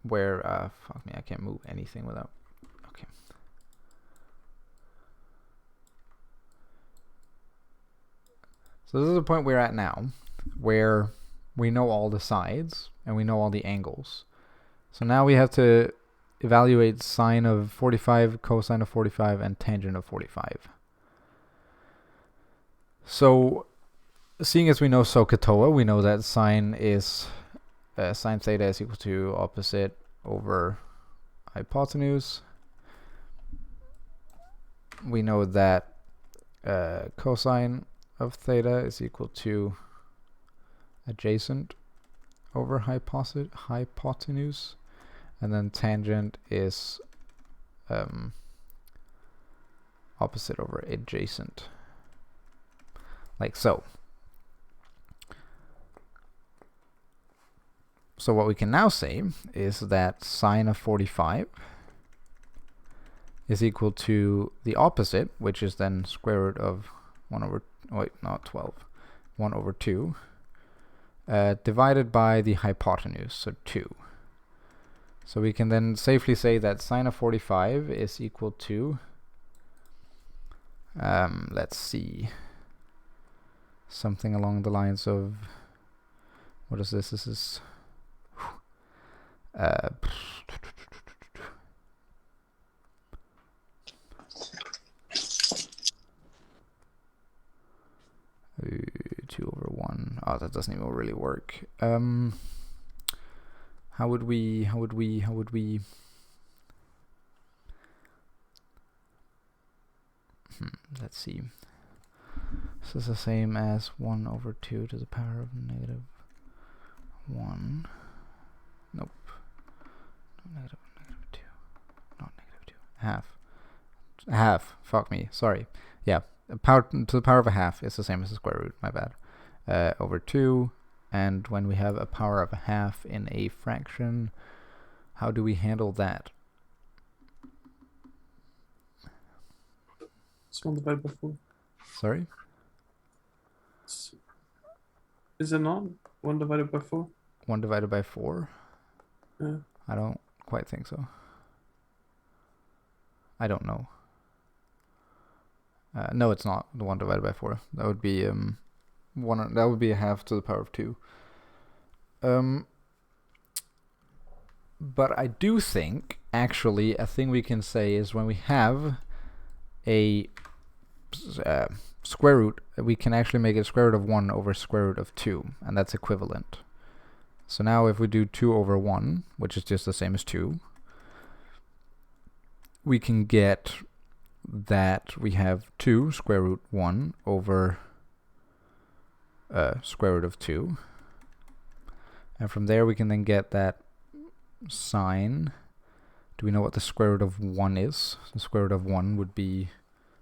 where, fuck me, I can't move anything without, okay. So this is the point we're at now, where we know all the sides and we know all the angles. So now we have to evaluate sine of 45, cosine of 45, and tangent of 45. So, seeing as we know SOHCAHTOA, we know that sine theta is equal to opposite over hypotenuse. We know that cosine of theta is equal to adjacent over hypotenuse. And then tangent is opposite over adjacent. Like so. So what we can now say is that sine of 45 is equal to the opposite, which is then square root of 1 over, 1 over 2, divided by the hypotenuse, so 2. So we can then safely say that sine of 45 is equal to, let's see, something along the lines of, what is this? This is, Oh, that doesn't even really work. How would we? Let's see. This is the same as 1 over 2 to the power of negative 1. Nope. Negative 2. Not negative 2. Half. Fuck me. Sorry. Yeah. Power to the power of a half is the same as the square root. My bad. Over 2. And when we have a power of a half in a fraction, how do we handle that? It's 1 divided by 4. Sorry? Is it not 1 divided by 4? 1 divided by 4? Yeah. I don't quite think so. I don't know. No, it's not the 1 divided by 4. That would be that would be a half to the power of 2. But I do think, actually, a thing we can say is when we have a square root, we can actually make it square root of 1 over square root of 2, and that's equivalent. So now if we do 2 over 1, which is just the same as 2, we can get that we have 2 square root 1 over square root of 2. And from there we can then get that sine. Do we know what the square root of 1 is? The square root of 1 would be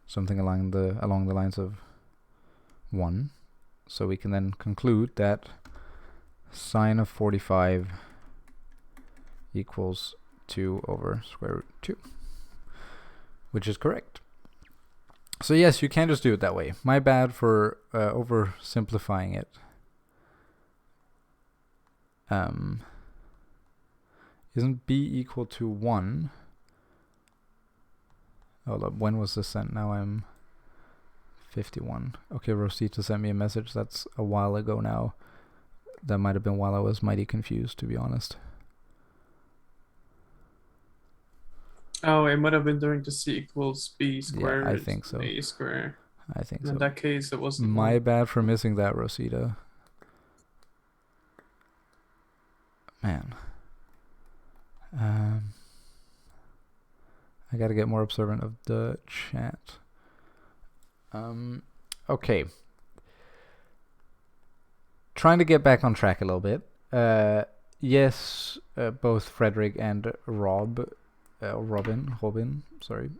something along the lines of 1. So we can then conclude that sine of 45 equals 2 over square root 2, which is correct. So yes, you can just do it that way. My bad for oversimplifying it. Isn't b equal to 1? Hold up, when was this sent? Now I'm 51. Okay, Rosita sent me a message. That's a while ago now. That might have been while I was mighty confused, to be honest. Oh, it might have been during the c equals b squared. Yeah, I think so. A square. I think so. In that case, it wasn't. My bad for missing that, Rosita. Man. I gotta get more observant of the chat. Okay. Trying to get back on track a little bit. Yes, both Frederick and Robin, sorry.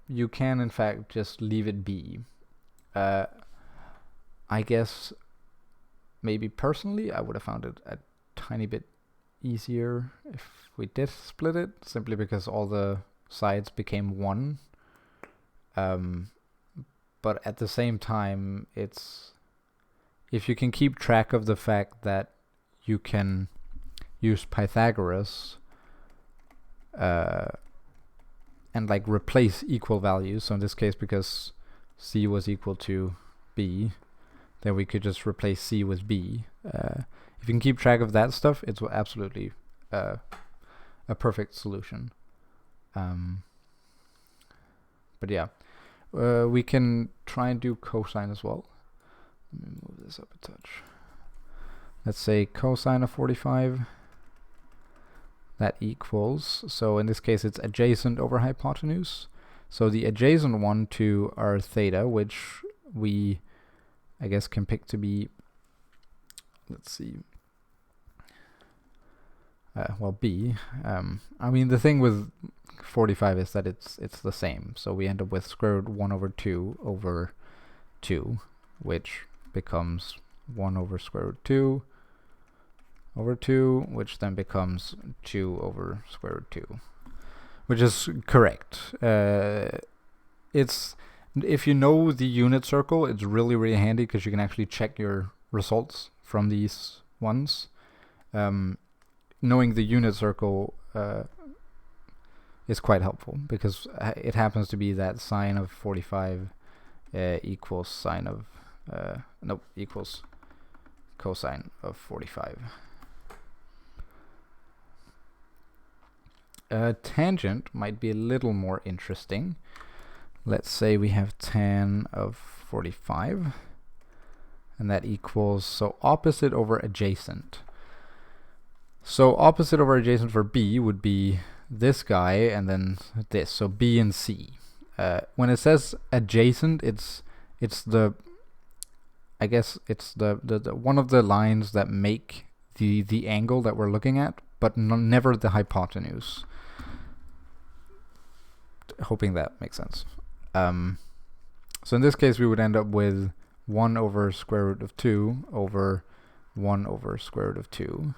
You can in fact just leave it be. I guess maybe personally I would have found it a tiny bit easier if we did split it, simply because all the sides became 1. But at the same time, it's, if you can keep track of the fact that you can use Pythagoras and like replace equal values, so in this case because c was equal to b, then we could just replace c with b. If you can keep track of that stuff, it's absolutely a perfect solution. But yeah, we can try and do cosine as well. Let me move this up a touch. Let's say cosine of 45. That equals, so in this case it's adjacent over hypotenuse. So the adjacent one to our theta, which we, I guess, can pick to be, let's see, well, b. I mean, the thing with 45 is that it's the same. So we end up with square root 1 over 2 over 2, which becomes 1 over square root 2 over 2, which then becomes 2 over square root 2, which is correct. It's, if you know the unit circle, it's really, really handy because you can actually check your results from these ones. Knowing the unit circle is quite helpful because it happens to be that sine of 45 equals sine of equals cosine of 45. Tangent might be a little more interesting. Let's say we have tan of 45. and that equals, so opposite over adjacent. So opposite over adjacent for B would be this guy and then this, so B and C. When it says adjacent, it's the, I guess it's the one of the lines that make the angle that we're looking at, but never the hypotenuse. Hoping that makes sense. So in this case, we would end up with 1 over square root of 2 over 1 over square root of 2,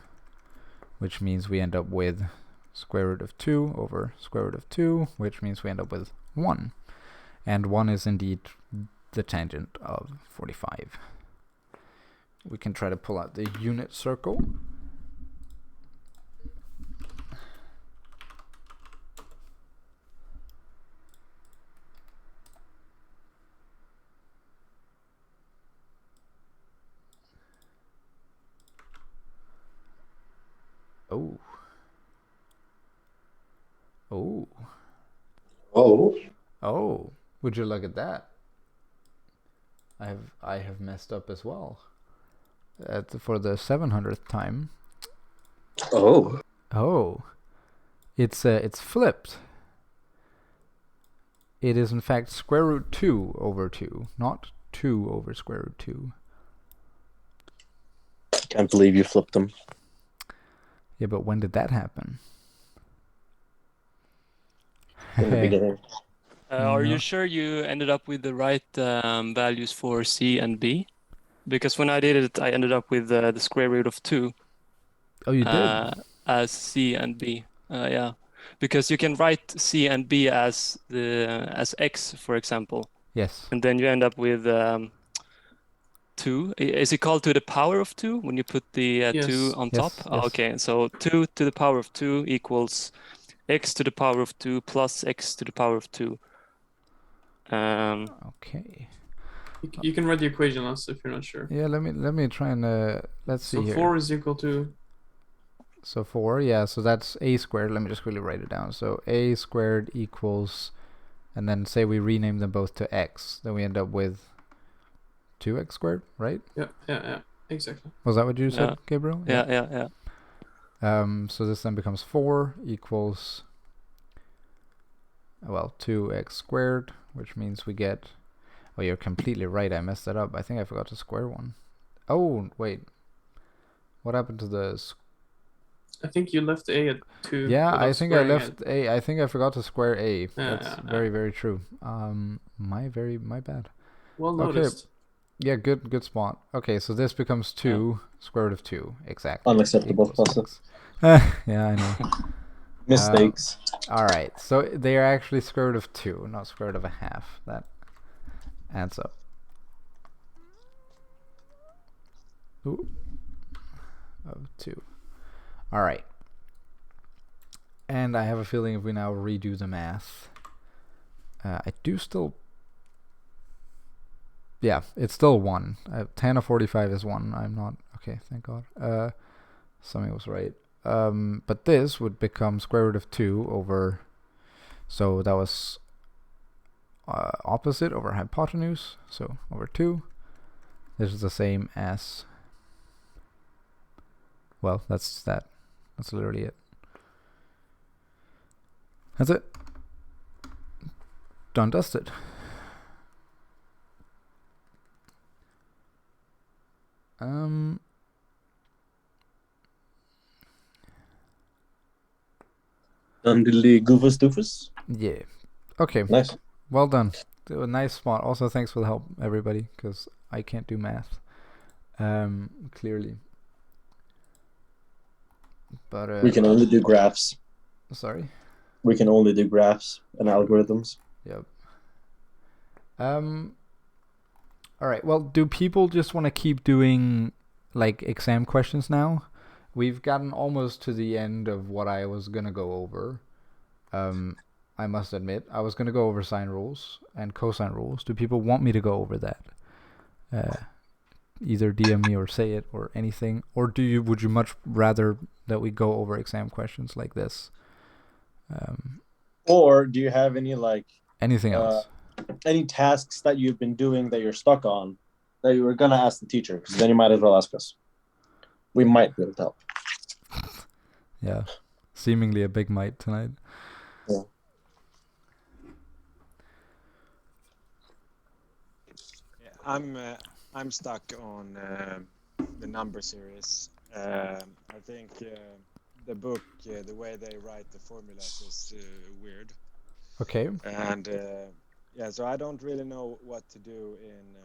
which means we end up with square root of 2 over square root of 2, which means we end up with 1. And 1 is indeed the tangent of 45. We can try to pull out the unit circle. Oh. Oh. Oh. Oh. Would you look at that? I have messed up as well. For the 700th time. Oh. Oh. It's flipped. It is in fact square root 2 over 2, not 2 over square root 2. Can't believe you flipped them. Yeah, but when did that happen? In the beginning. Are No. you sure you ended up with the right values for C and B? Because when I did it, I ended up with the square root of 2 Oh, you did? as C and B. Yeah, because you can write C and B as X, for example, Yes. and then you end up with 2. Is it called to the power of 2 when you put the 2 Yes. on Yes, top? yes. Okay, so 2 to the power of 2 equals x to the power of 2 plus x to the power of 2. Okay. You can write the equation us if you're not sure. Yeah, let me try and let's see So here. 4 is equal to So 4, yeah, so that's a squared. Let me just quickly write it down. So a squared equals, and then say we rename them both to x, then we end up with 2x squared, right? yeah, exactly. Was that what you said, Yeah. Gabriel? Yeah. So this then becomes 4 equals, well, 2x squared, which means we get, oh, you're completely right, I messed that up. I think I forgot to square one. Oh, wait. What happened to the... I think you left a at 2. Yeah, without I think I squaring left it. a. I think I forgot to square a. That's yeah. very, very true. My bad. Well Okay. noticed. Yeah, good spot. Okay, so this becomes 2 square root of 2 exactly. Unacceptable, equals Lasse. X. Yeah, I know. Mistakes. All right, so they are actually square root of 2, not square root of a half. That adds up. Ooh. Of 2. All right. And I have a feeling if we now redo the math, I do still... Yeah, it's still 1. 10 of 45 is 1. I'm not... Okay, thank God. Something was right. But this would become square root of 2 over... So that was opposite over hypotenuse. So over 2. This is the same as... Well, that's that. That's literally it. That's it. Done, dusted. Undily goofus doofus. Yeah. Okay. Nice. Well done. A nice spot. Also, thanks for the help, everybody, because I can't do math. Clearly. But We can only do graphs. Sorry. We can only do graphs and algorithms. Yep. All right. Well, do people just want to keep doing like exam questions now? We've gotten almost to the end of what I was gonna go over. I must admit, I was gonna go over sine rules and cosine rules. Do people want me to go over that? Either DM me or say it or anything. Or would you much rather that we go over exam questions like this? Or do you have any Anything else? any tasks that you've been doing that you're stuck on that you were gonna ask the teacher, because then you might as well ask us. We might be able to help. Yeah, seemingly a big might tonight. Yeah. Yeah, I'm stuck on the number series. I think the book, the way they write the formulas is weird, Okay. and yeah, so I don't really know what to do in.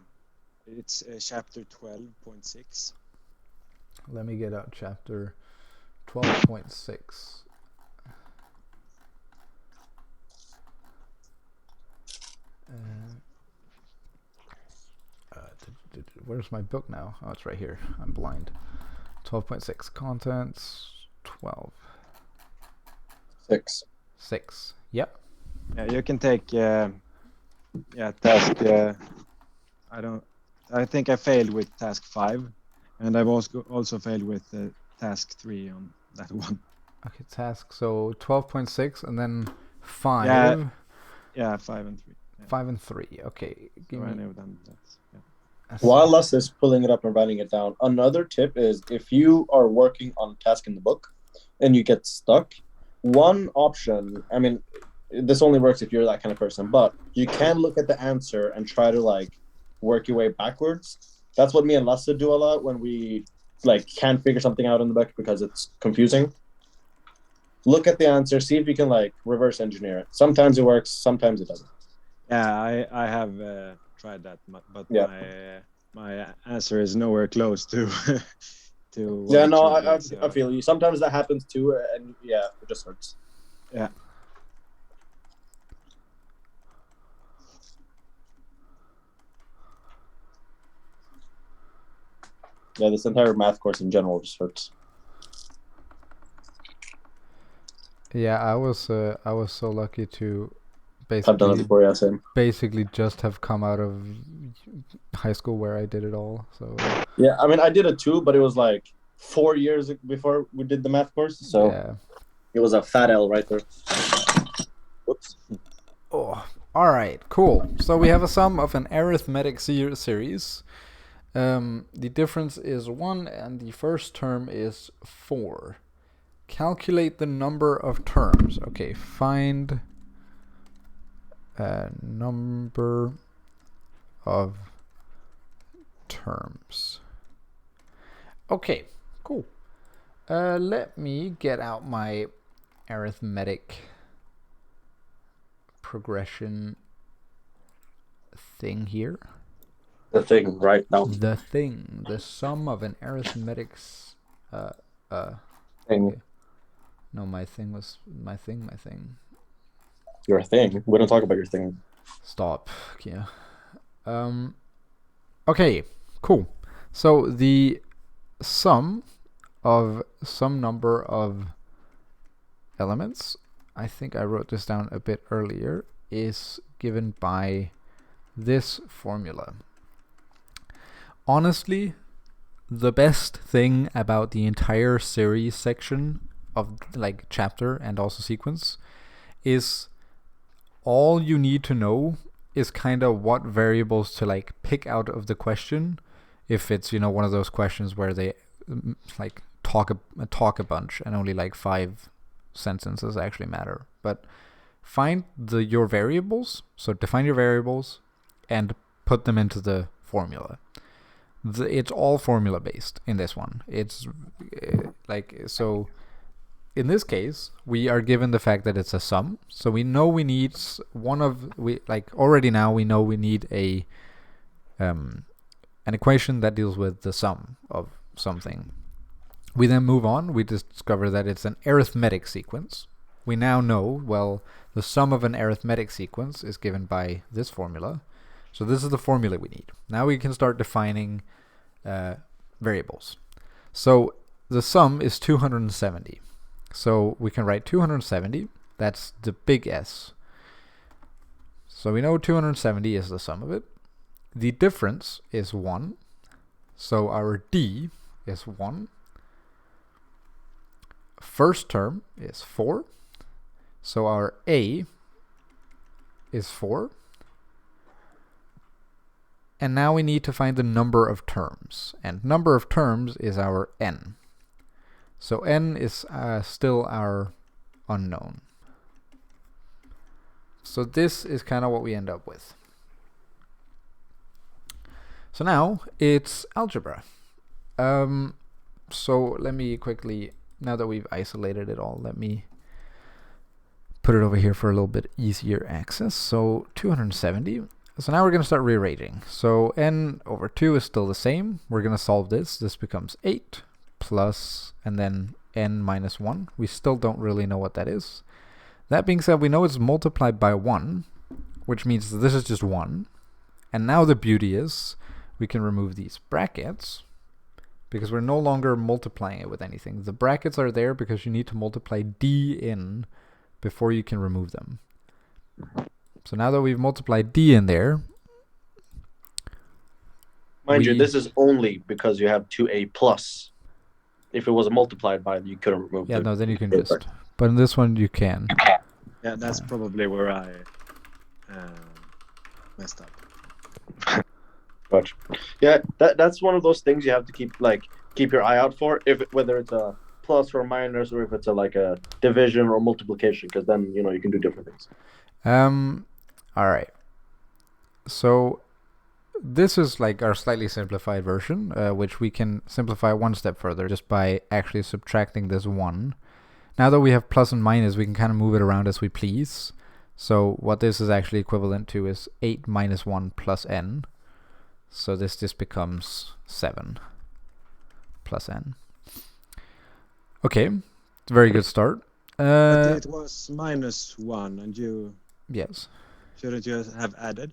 It's chapter 12.6. Let me get out chapter 12.6. Where's my book now? Oh, it's right here. I'm blind. 12.6 contents. 12. 6. 6. Yep. Yeah, you can take task. I think I failed with task 5, and I've also failed with task 3 on that one. Okay, task. So 12.6 and then 5. Yeah, 5 and 3. Yeah. 5 and 3. Okay. So I know them. While Les is pulling it up and writing it down, another tip is if you are working on a task in the book and you get stuck, one option, I mean, this only works if you're that kind of person, but you can look at the answer and try to like work your way backwards. That's what me and Lasse do a lot when we like can't figure something out in the book because it's confusing. Look at the answer, see if you can like reverse engineer it. Sometimes it works, sometimes it doesn't. Yeah, I have tried that, but Yeah. my answer is nowhere close to to. Yeah, no, I I feel you. Sometimes that happens too, and yeah, it just hurts. Yeah. Yeah, this entire math course in general just hurts. Yeah, I was so lucky to I've done it before, yeah, same. basically just have come out of high school where I did it all. So yeah, I mean, I did it too, but it was like 4 years before we did the math course, so yeah. it was a fat L right there. Whoops. Oh, all right, cool. So we have a sum of an arithmetic series. The difference is 1, and the first term is 4. Calculate the number of terms. Okay, find number of terms. Okay, cool. Let me get out my arithmetic progression thing here. The thing right now. The thing, the sum of an arithmetic Thing. Okay. No, my thing. Your thing. We don't talk about your thing. Stop. Yeah. Okay, cool. So the sum of some number of elements, I think I wrote this down a bit earlier, is given by this formula. Honestly, the best thing about the entire series section of like chapter and also sequence is all you need to know is kind of what variables to like pick out of the question. If it's, you know, one of those questions where they like talk a bunch and only like 5 sentences actually matter. But find your variables, so define your variables and put them into the formula. It's all formula based in this one. It's like, so in this case, we are given the fact that it's a sum. So we know we need already now we know we need an equation that deals with the sum of something. We then move on. We discover that it's an arithmetic sequence. We now know, well, the sum of an arithmetic sequence is given by this formula. So this is the formula we need. Now we can start defining variables. So the sum is 270. So we can write 270. That's the big S. So we know 270 is the sum of it. The difference is 1. So our D is 1. First term is 4. So our A is 4. And now we need to find the number of terms. And number of terms is our n. So n is still our unknown. So this is kind of what we end up with. So now it's algebra. So let me quickly, now that we've isolated it all, let me put it over here for a little bit easier access. So 270. So now we're going to start rearranging. So n over 2 is still the same. We're going to solve this. This becomes 8 plus, and then n minus 1. We still don't really know what that is. That being said, we know it's multiplied by 1, which means that this is just 1. And now the beauty is we can remove these brackets because we're no longer multiplying it with anything. The brackets are there because you need to multiply d in before you can remove them. So now that we've multiplied d in there, mind you, this is only because you have 2a plus. If it was multiplied by, you couldn't remove. Yeah, no, then you can just. But in this one, you can. Yeah, that's probably where I messed up. But yeah, that's one of those things you have to keep your eye out for, whether it's a plus or minus, or if it's a division or multiplication, because then you can do different things. All right. So this is like our slightly simplified version, which we can simplify one step further just by actually subtracting this 1. Now that we have plus and minus, we can kind of move it around as we please. So what this is actually equivalent to is 8 minus 1 plus n. So this just becomes 7 plus n. Okay, it's a very good start. But it was minus 1, and you... Yes. Shouldn't you have added?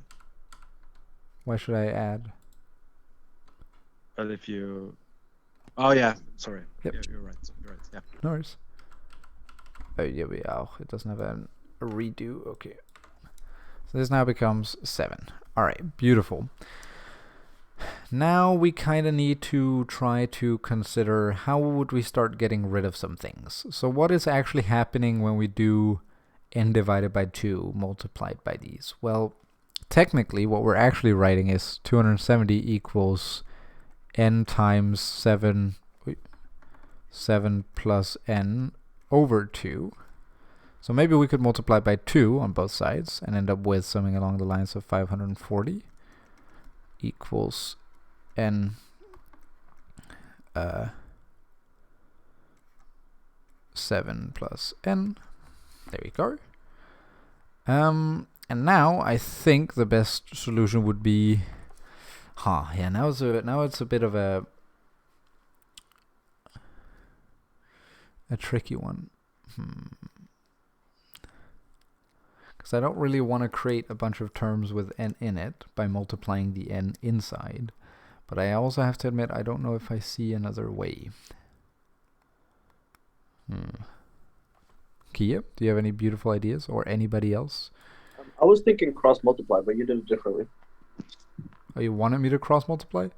Why should I add? Well, if you... Oh, yeah, sorry. Yep. Yeah, you're right, yeah. No worries. It doesn't have a redo. Okay. So this now becomes 7. All right, beautiful. Now we kind of need to try to consider how would we start getting rid of some things. So what is actually happening when we do n divided by 2 multiplied by these? Well, technically what we're actually writing is 270 equals n times 7 plus n over 2. So maybe we could multiply by 2 on both sides and end up with something along the lines of 540 equals n 7 plus n. There we go. And now I think the best solution would be now it's a bit of a tricky one. Because I don't really want to create a bunch of terms with n in it by multiplying the n inside. But I also have to admit, I don't know if I see another way. Kia, do you have any beautiful ideas, or anybody else? I was thinking cross multiply, but you did it differently. Oh, you wanted me to cross multiply?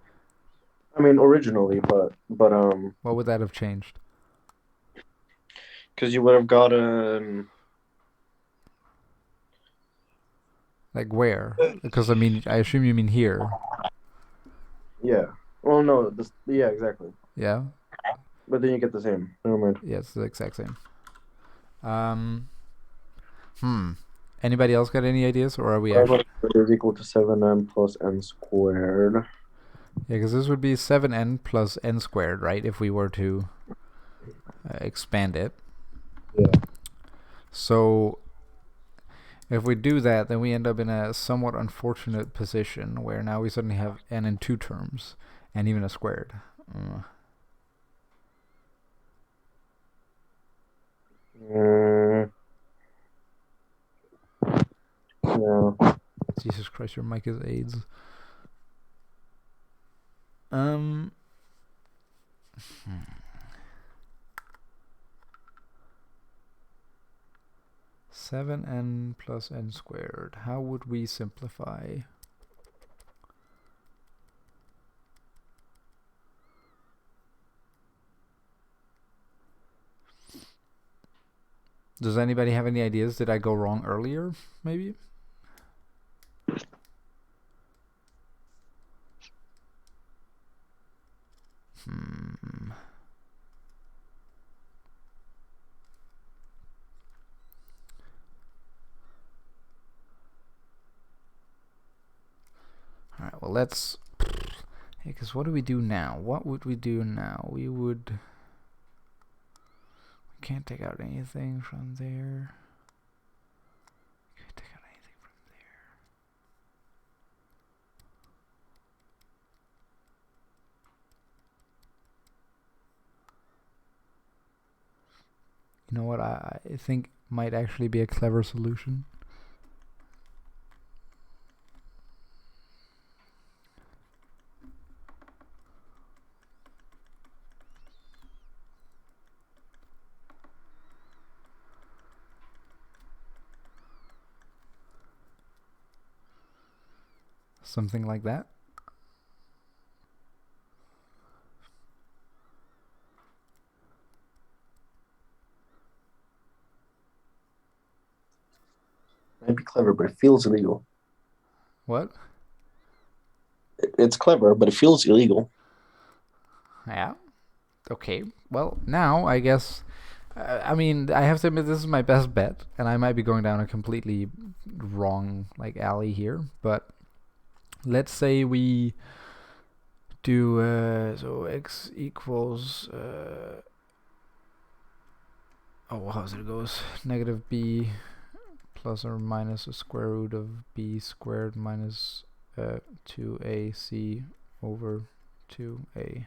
I mean, originally, but What would that have changed? Because you would have gotten... Like where? Because I mean, I assume you mean here. Yeah. Well, no. Yeah, exactly. Yeah? But then you get the same. Never mind. Yeah, it's the exact same. Anybody else got any ideas, or are we actually... is equal to 7n plus n squared. Yeah, because this would be 7n plus n squared, right? If we were to expand it. Yeah. So if we do that, then we end up in a somewhat unfortunate position where now we suddenly have n in 2 terms and even a squared. Yeah. Jesus Christ, your mic is AIDS. 7n plus n squared. How would we simplify? Does anybody have any ideas? Did I go wrong earlier, maybe? Well, let's. Because what do we do now? What would we do now? We can't take out anything from there. Can't take out anything from there. You know what I think might actually be a clever solution? Something like that. Might be clever, but it feels illegal. What? It's clever, but it feels illegal. Yeah. Okay. Well, now I guess. I mean, I have to admit this is my best bet, and I might be going down a completely wrong alley here. But let's say we do so x equals. How's it goes? Negative b plus or minus the square root of b squared minus 2ac over 2a.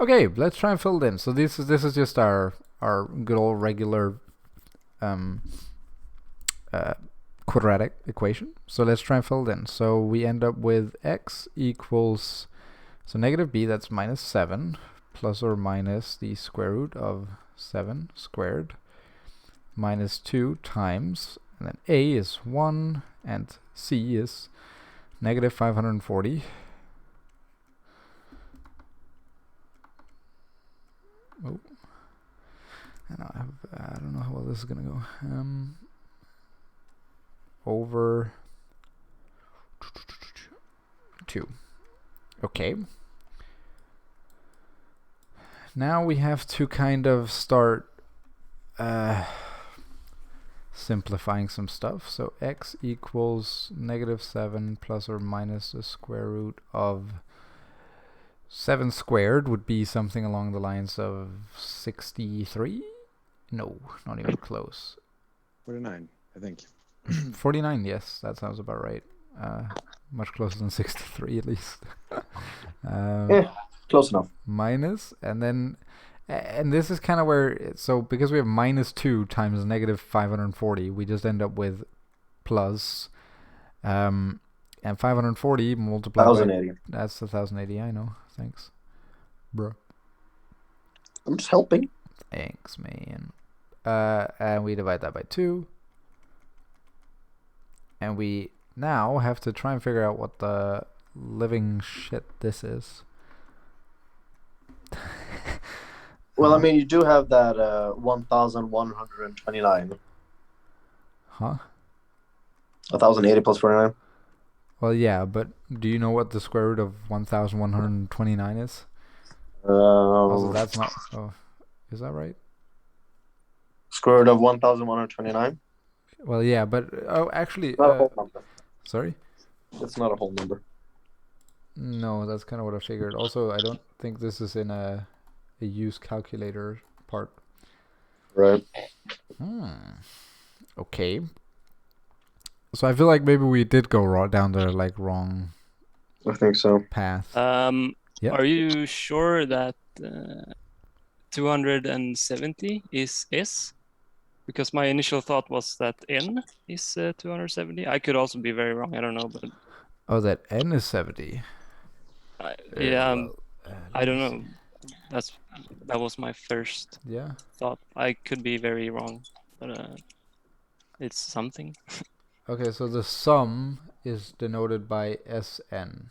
Okay, let's try and fill it in. So this is just our good old regular quadratic equation. So let's try and fill it in. So we end up with x equals, so negative b, that's minus 7, plus or minus the square root of 7 squared, minus 2 times, and then a is 1, and c is negative 540. Oh, and I don't know how well this is gonna go. Over 2. Okay. Now we have to kind of start simplifying some stuff. So x equals negative 7 plus or minus the square root of 7 squared would be something along the lines of 63? No, not even close. 49, I think. 49, yes, that sounds about right. Much closer than 63 at least. Close enough. Minus, and then, and this is kind of where, so because we have minus 2 times negative 540, we just end up with plus, and 540 multiplied 1080. by, that's 1080, I know, thanks. Bro. I'm just helping. Thanks, man. And we divide that by 2. And we now have to try and figure out what the living shit this is. Well, I mean, you do have that 1,129. Huh? 1,080 plus 49. Well, yeah, but do you know what the square root of 1,129 is? Also, that's not... Oh, is that right? Square root of 1,129. Well, yeah, but... Oh, actually... Not a whole number. Sorry? It's not a whole number. No, that's kind of what I figured. Also, I don't think this is in a use calculator part. Right. Okay. So I feel like maybe we did go down the wrong I think so. path. Yeah. Are you sure that 270 is S? Because my initial thought was that N is 270. I could also be very wrong. I don't know, but Oh, that N is 70. yeah, I don't know. That was my first Yeah. thought. I could be very wrong, but it's something. Okay, so the sum is denoted by Sn.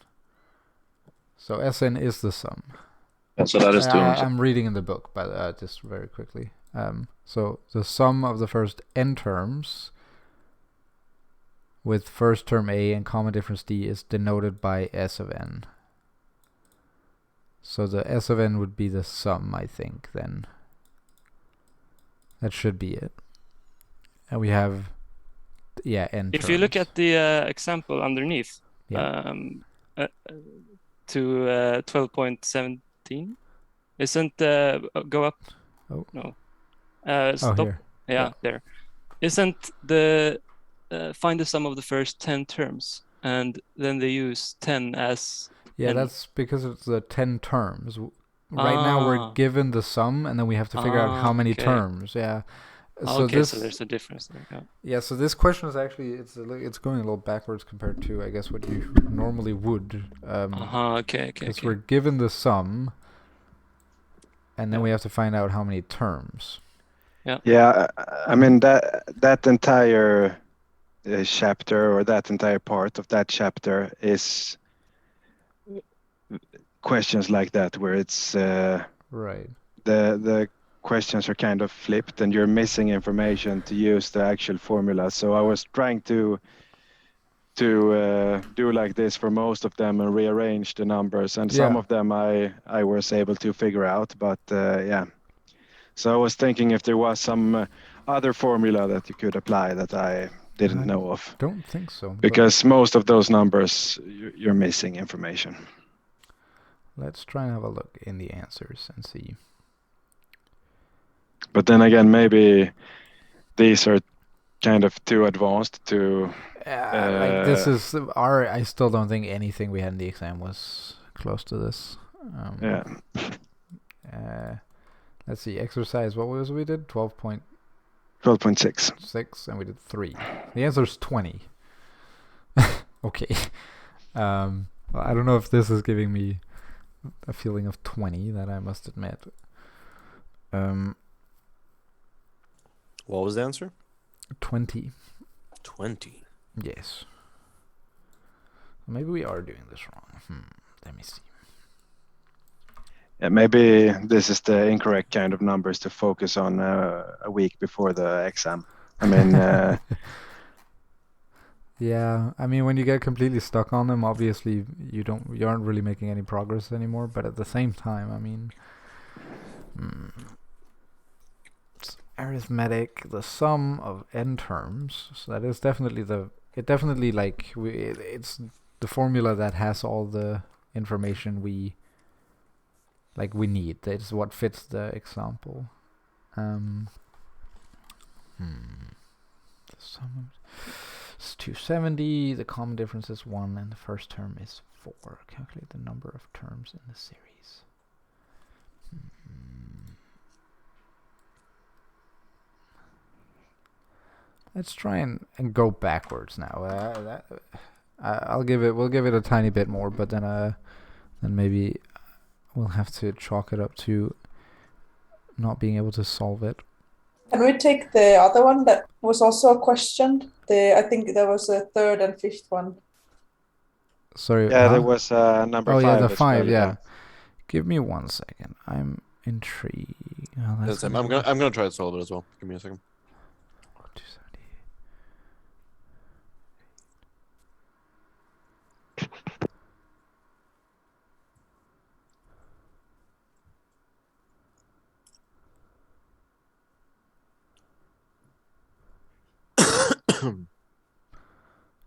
So Sn is the sum. And so that is 200. I'm reading in the book, but just very quickly. So the sum of the first n terms with first term a and common difference d is denoted by S of n. So the S of n would be the sum, I think, then. That should be it. And we have Yeah, n If you look terms. at the example underneath, Yeah. to 12.17, isn't go up? Oh. No. Oh, Stop. here. Yeah, there. Isn't the find the sum of the first 10 terms, and then they use 10 as Yeah, n. that's because it's the 10 terms. Right now we're given the sum, and then we have to figure out how many okay. terms. Yeah. So Okay, this. so there's a difference there. Yeah. Yeah. So this question is actually it's going a little backwards compared to I guess what you normally would. Okay. Because we're given the sum, and then we have to find out how many terms. Yeah, I mean that entire chapter, or that entire part of that chapter, is questions like that where it's Right. the questions are kind of flipped and you're missing information to use the actual formula. So I was trying to do like this for most of them and rearrange the numbers, and some Yeah. of them I was able to figure out, but yeah. So I was thinking if there was some other formula that you could apply that I didn't know of, Don't think so. because most of those numbers you're missing information. Let's try and have a look in the answers and see. But then again, maybe these are kind of too advanced to. Like this is I still don't think anything we had in the exam was close to this. Yeah. Let's see. Exercise. What was we did? 12.6. 6, and we did 3. The answer is 20. Okay. Well, I don't know if this is giving me a feeling of 20, that I must admit. What was the answer? 20. 20. Yes. Maybe we are doing this wrong. Let me see. Yeah, maybe this is the incorrect kind of numbers to focus on a week before the exam. I mean, yeah. I mean, when you get completely stuck on them, obviously you aren't really making any progress anymore. But at the same time, I mean, it's arithmetic, the sum of n terms. So that is definitely it's the formula that has all the information we need. That's what fits the example. The sum is 270. The common difference is 1, and the first term is 4. Calculate the number of terms in the series. Let's try and go backwards now. We'll give it a tiny bit more, but then maybe we'll have to chalk it up to not being able to solve it. Can we take the other one that was also a question? I think there was a third and fifth one. Sorry. yeah, there was number 5. Oh yeah, the as 5. well, Yeah. Give me 1 second. I'm intrigued. Oh, Yes, I'm gonna try to solve it as well. Give me a second. 270.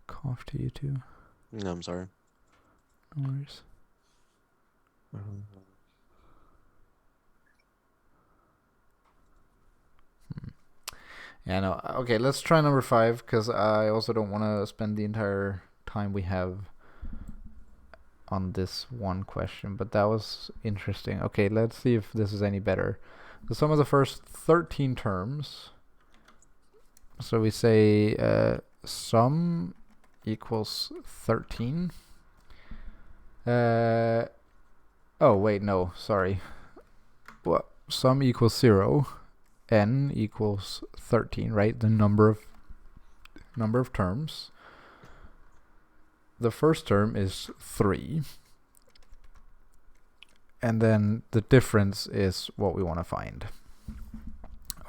Cough to you too. No, I'm sorry. No worries. Yeah, no. Okay, let's try number 5, because I also don't want to spend the entire time we have on this one question. But that was interesting. Okay, let's see if this is any better. The sum of the first 13 terms. So we say sum equals 13. Oh wait, no, sorry. What? Sum equals 0. N equals 13, right? The number of terms. The first term is 3. And then the difference is what we want to find.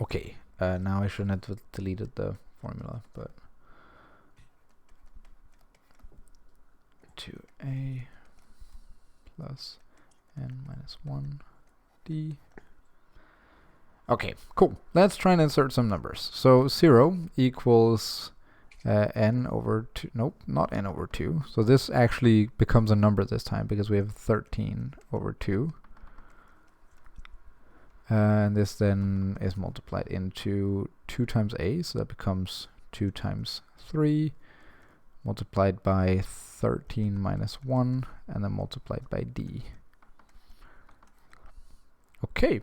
Okay, now I shouldn't have deleted the formula, but 2a plus n minus 1d. Okay, cool. Let's try and insert some numbers. So 0 equals n over 2. Nope, not n over 2. So this actually becomes a number this time because we have 13 over 2. And this then is multiplied into 2 times a, so that becomes 2 times 3, multiplied by 13 minus 1, and then multiplied by d. Okay.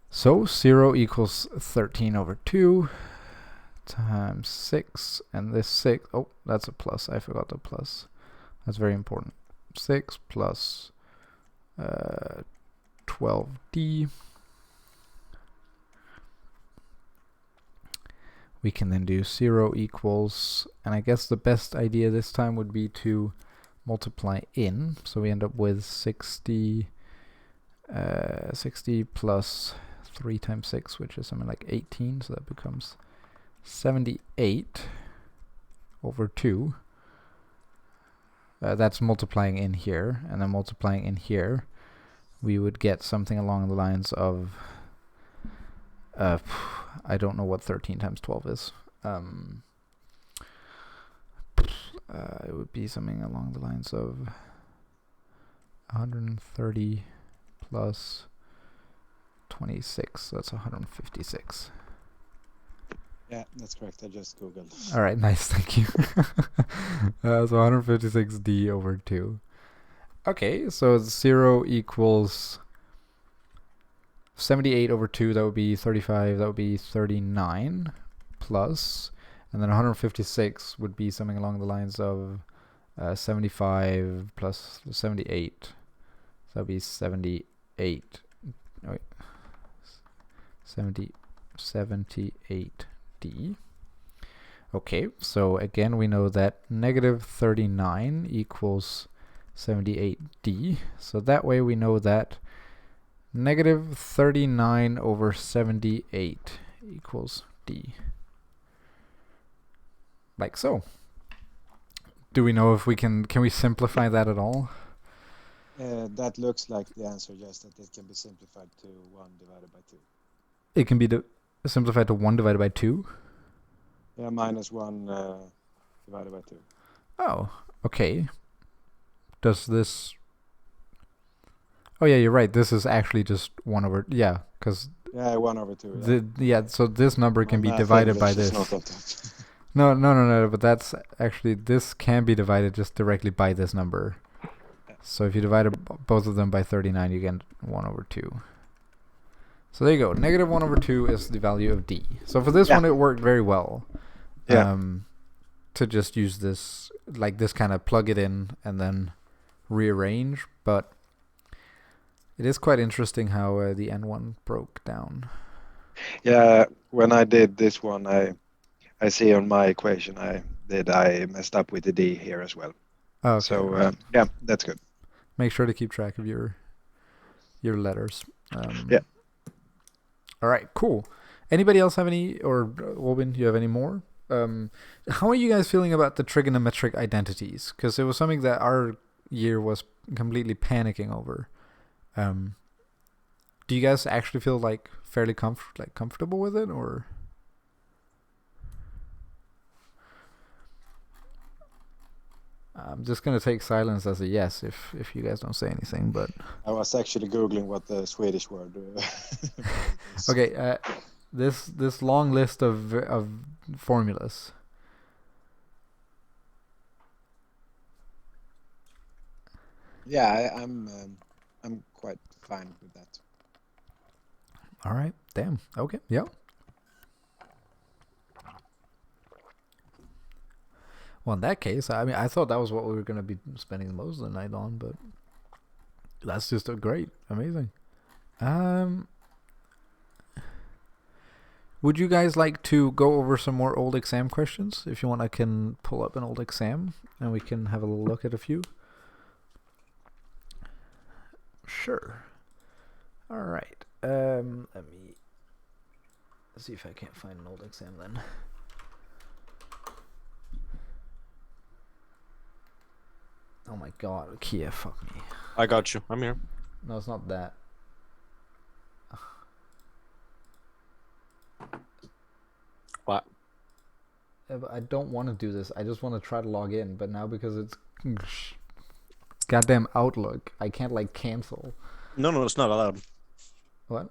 So 0 equals 13 over 2 times 6, and this 6, oh, that's a plus, I forgot the plus. That's very important. 6 plus 12d. We can then do 0 equals, and I guess the best idea this time would be to multiply in, so we end up with 60 plus 3 times 6, which is something like 18, so that becomes 78 over 2. That's multiplying in here, and then multiplying in here, we would get something along the lines of I don't know what 13 times 12 is. It would be something along the lines of 130 plus 26, so that's 156. Yeah, that's correct. I just googled. All right, nice, thank you. So 156d over 2. Okay, so 0 equals 78 over 2, that would be 35, that would be 39 plus, and then 156 would be something along the lines of 75 plus 78, so that would be 78, oh wait, 78d. Okay, so again we know that negative 39 equals 78d, so that way we know that negative 39 over 78 equals d. Like so. Do we know if we can we simplify that at all? That looks like the answer, just that it can be simplified to 1 divided by 2. It can be simplified to 1 divided by 2? Yeah, minus 1 divided by 2. Oh, okay. Does this... Oh yeah, you're right. This is actually just 1 over... Yeah, because... Yeah, 1 over 2. Yeah, so this number can be divided by this. No, but that's actually... This can be divided just directly by this number. So if you divide both of them by 39, you get 1 over 2. So there you go. Negative 1 over 2 is the value of d. So for this one, it worked very well. Yeah. To just use this, like this kind of plug it in and then rearrange. But it is quite interesting how the n1 broke down. Yeah, when I did this one, I see on my equation I messed up with the d here as well. Oh, okay. So yeah, that's good. Make sure to keep track of your letters. Yeah. All right, cool. Anybody else have any, or Wolvin, do you have any more? How are you guys feeling about the trigonometric identities? Because it was something that our year was completely panicking over. Do you guys actually feel like fairly comfortable with it, or? I'm just gonna take silence as a yes if you guys don't say anything. But I was actually googling what the Swedish word. Okay, this long list of formulas. Yeah, I'm quite fine with that. All right, damn. Okay, yeah. Well, in that case, I mean, I thought that was what we were going to be spending most of the night on, but that's just great, amazing. Would you guys like to go over some more old exam questions? If you want, I can pull up an old exam and we can have a little look at a few. Sure. All right. Let me see if I can't find an old exam then. Oh my god, Kia, fuck me. I got you. I'm here. No, it's not that. What? I don't want to do this. I just want to try to log in, but now because it's goddamn Outlook, I can't like cancel. No, it's not allowed. What?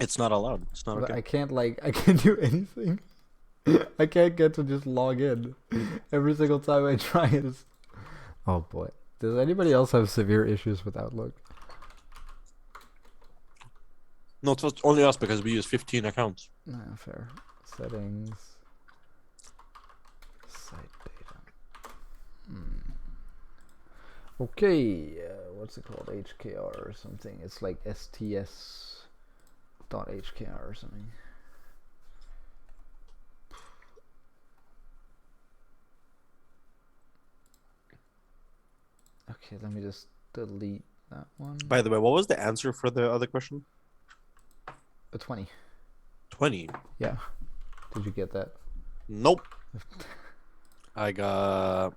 It's not allowed. It's not But okay. I can't do anything. I can't get to just log in. Every single time I try it is... Oh boy. Does anybody else have severe issues with Outlook? No, it's only us because we use 15 accounts. Nah, fair. Settings. Site data. Okay, what's it called? HKR or something. It's like sts.hkr or something. Okay, let me just delete that one. By the way, what was the answer for the other question? A 20. 20. Yeah. Did you get that? Nope. I got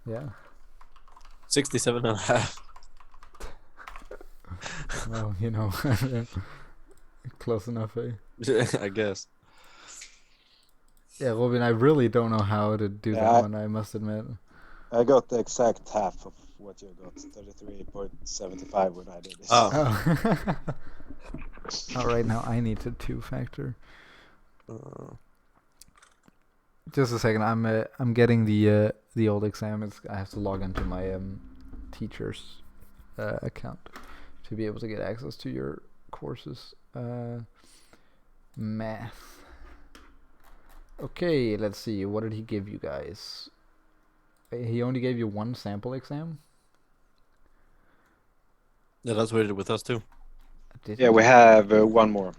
Yeah. 67 and a half. Well, close enough, eh? I guess. Yeah, Robin, I really don't know how to do Yeah, that one, I must admit. I got the exact half of what you got, 33.75 when I did this. Oh. Oh. All right, now I need to two-factor. Just a second. I'm getting the old exam. I have to log into my teacher's account to be able to get access to your courses. Math. Okay, let's see. What did he give you guys? He only gave you one sample exam? Yeah, that's what he did with us too. Did Yeah, he? we have one more.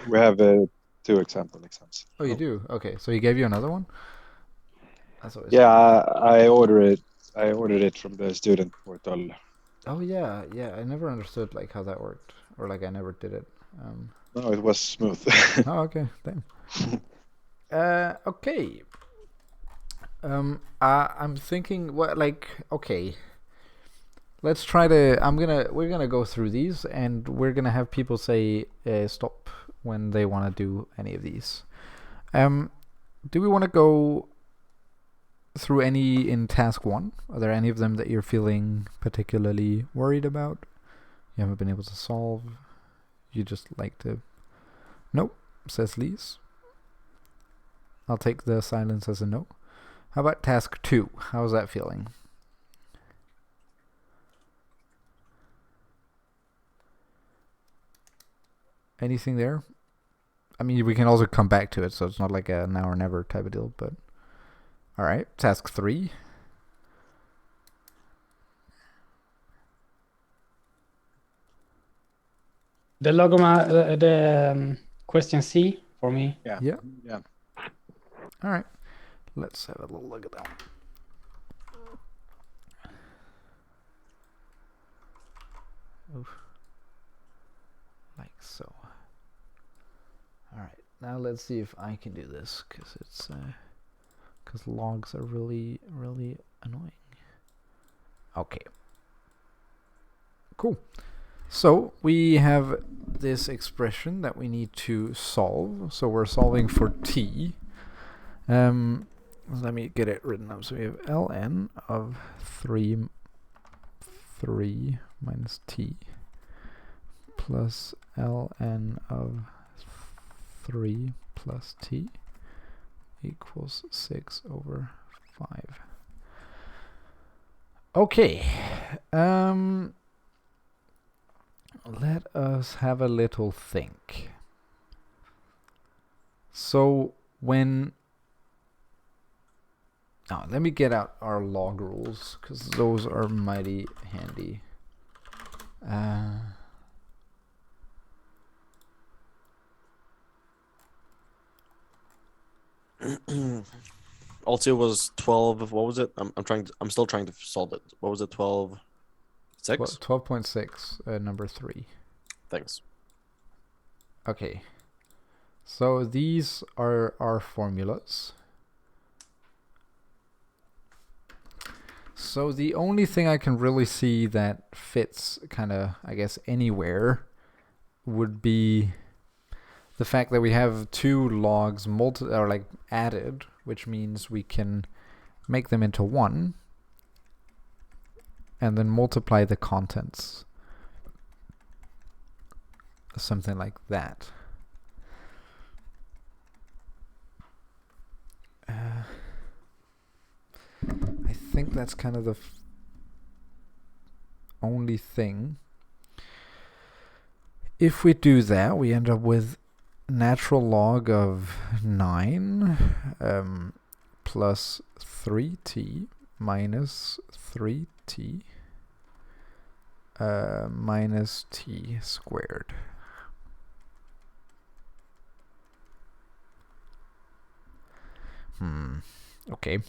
We have 2 example exams. Oh, you do? Okay, so he gave you another one? That's always Yeah, I ordered it from the student portal. Oh yeah. I never understood like how that worked, or like I never did it. No, it was smooth. Oh, okay. Damn. Okay. I'm thinking what okay. Let's try to. We're gonna go through these, and we're gonna have people say stop when they want to do any of these. Do we want to go through any in task 1? Are there any of them that you're feeling particularly worried about? You haven't been able to solve. You just like to. Nope, says Lise. I'll take the silence as a no. How about task 2? How's that feeling? Anything there? I mean, we can also come back to it, so it's not like a now or never type of deal, but... Alright, task 3. The logoma, the question C for me. Yeah. Alright, let's have a little look at that one. Oof. Like so. Alright, now let's see if I can do this, because logs are really, really annoying. Okay. Cool. So we have this expression that we need to solve. So we're solving for t. Let me get it written up. So we have ln of 3 minus t plus ln of 3 plus t equals 6 over 5. Okay. Let us have a little think. So when... Oh, let me get out our log rules, because those are mighty handy. Also, it was 12. What was it? I'm still trying to solve it. What was it? 12. 6. 12.6, number 3. Thanks. Okay. So these are our formulas. So the only thing I can really see that fits kind of, I guess, anywhere would be the fact that we have two logs added, which means we can make them into one and then multiply the contents. Something like that. I think that's kind of the only thing. If we do that, we end up with natural log of 9 plus 3t minus 3t minus t squared. Okay.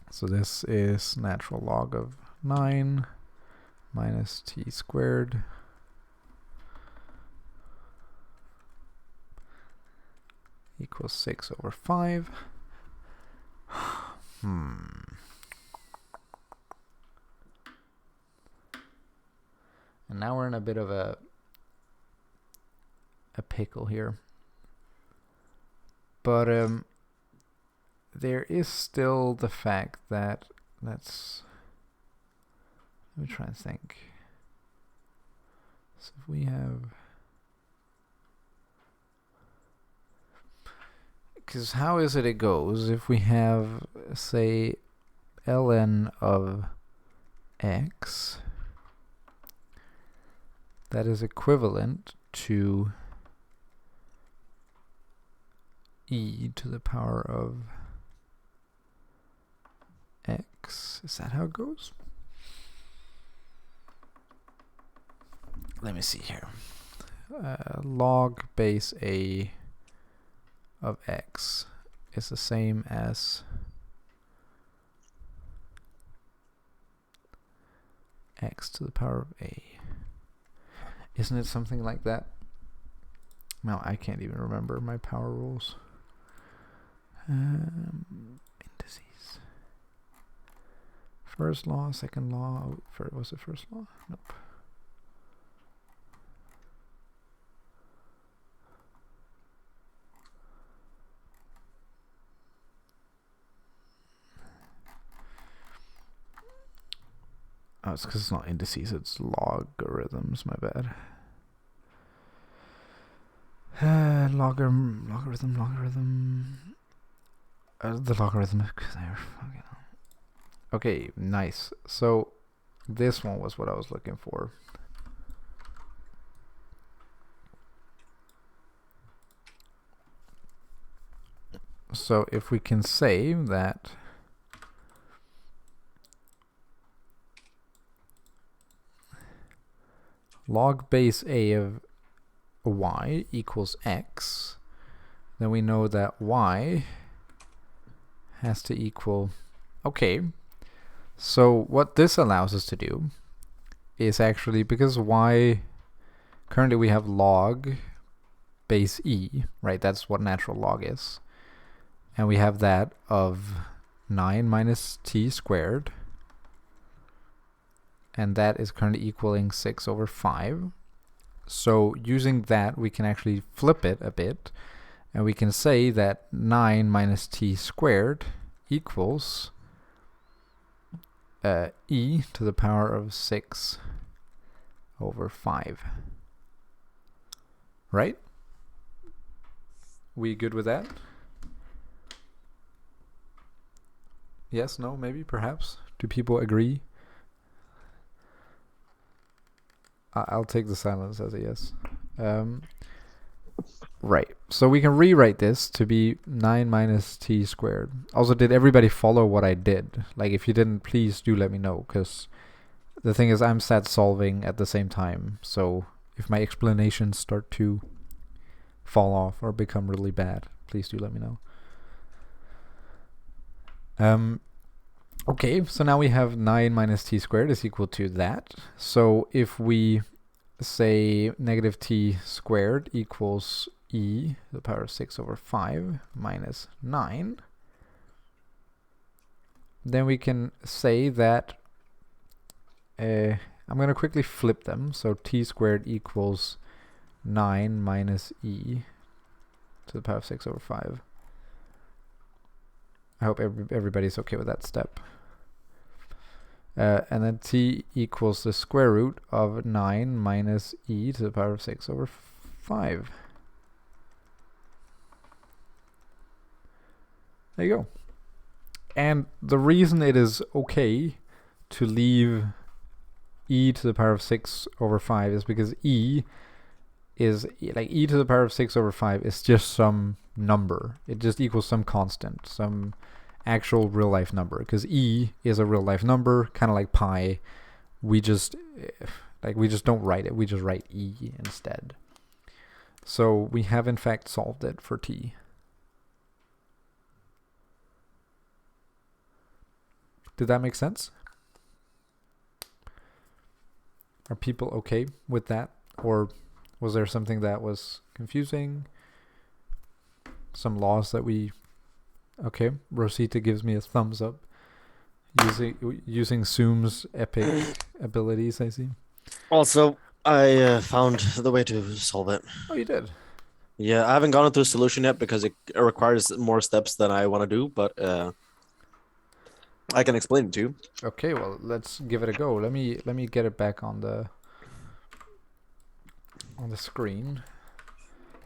So this is natural log of 9 minus t squared equals 6 over 5. And now we're in a bit of a pickle here. But there is still the fact that let me try and think. So if we have, because how is it goes if we have, say, ln of x that is equivalent to e to the power of x. Is that how it goes? Let me see here. Log base a of x is the same as x to the power of a. Isn't it something like that? No, I can't even remember my power rules. Indices. First law, second law. Was it first law? Nope. Oh, it's because it's not indices, it's logarithms, my bad. Logarithm. The logarithm. Okay, nice. So this one was what I was looking for. So if we can say that log base a of y equals x, then we know that y has to equal, okay, so what this allows us to do is actually, because y, currently we have log base e, right, that's what natural log is, and we have that of 9 minus t squared, and that is currently equaling 6 over 5. So using that, we can actually flip it a bit, and we can say that 9 minus t squared equals e to the power of 6 over 5. Right? We good with that? Yes, no, maybe, perhaps? Do people agree? I'll take the silence as a yes. Right. So we can rewrite this to be 9 minus t squared. Also, did everybody follow what I did? Like, if you didn't, please do let me know, because the thing is, I'm sat solving at the same time. So if my explanations start to fall off or become really bad, please do let me know. Okay, so now we have 9 minus t squared is equal to that. So if we say negative t squared equals e to the power of 6 over 5 minus 9, then we can say that I'm going to quickly flip them. So t squared equals 9 minus e to the power of 6 over 5. I hope everybody's okay with that step. And then t equals the square root of 9 minus e to the power of 6 over 5. There you go. And the reason it is okay to leave e to the power of 6 over 5 is because e is like e to the power of 6 over 5 is just some number. It just equals some constant, some actual real life number, because e is a real life number, kind of like pi. We just don't write it, we just write e instead. So we have in fact solved it for t. Did that make sense? Are people okay with that? Or was there something that was confusing? Some laws that we... Okay, Rosita gives me a thumbs up. Using Zoom's epic abilities, I see. Also, I found the way to solve it. Oh, you did? Yeah, I haven't gone into a solution yet because it requires more steps than I want to do, but I can explain it to you. Okay, well, let's give it a go. Let me get it back on the screen.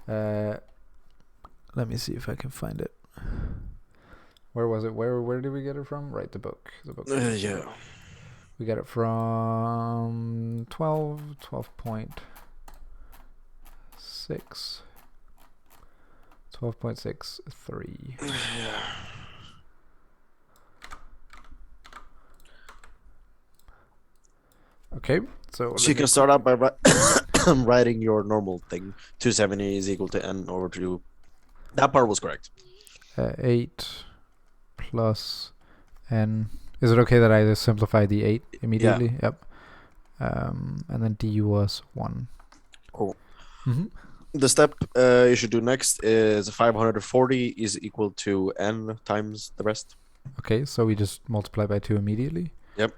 Let me see if I can find it. Where was it? Where did we get it from? Right, the book. Yeah. We got it from 12.6. 12.63. Yeah. Okay, so you can start out by writing your normal thing. 270 is equal to n over 2. That part was correct. 8 plus n. Is it okay that I just simplify the 8 immediately? Yeah. Yep. And then d was 1. Cool. Mm-hmm. The step you should do next is 540 is equal to n times the rest. Okay, so we just multiply by 2 immediately? Yep.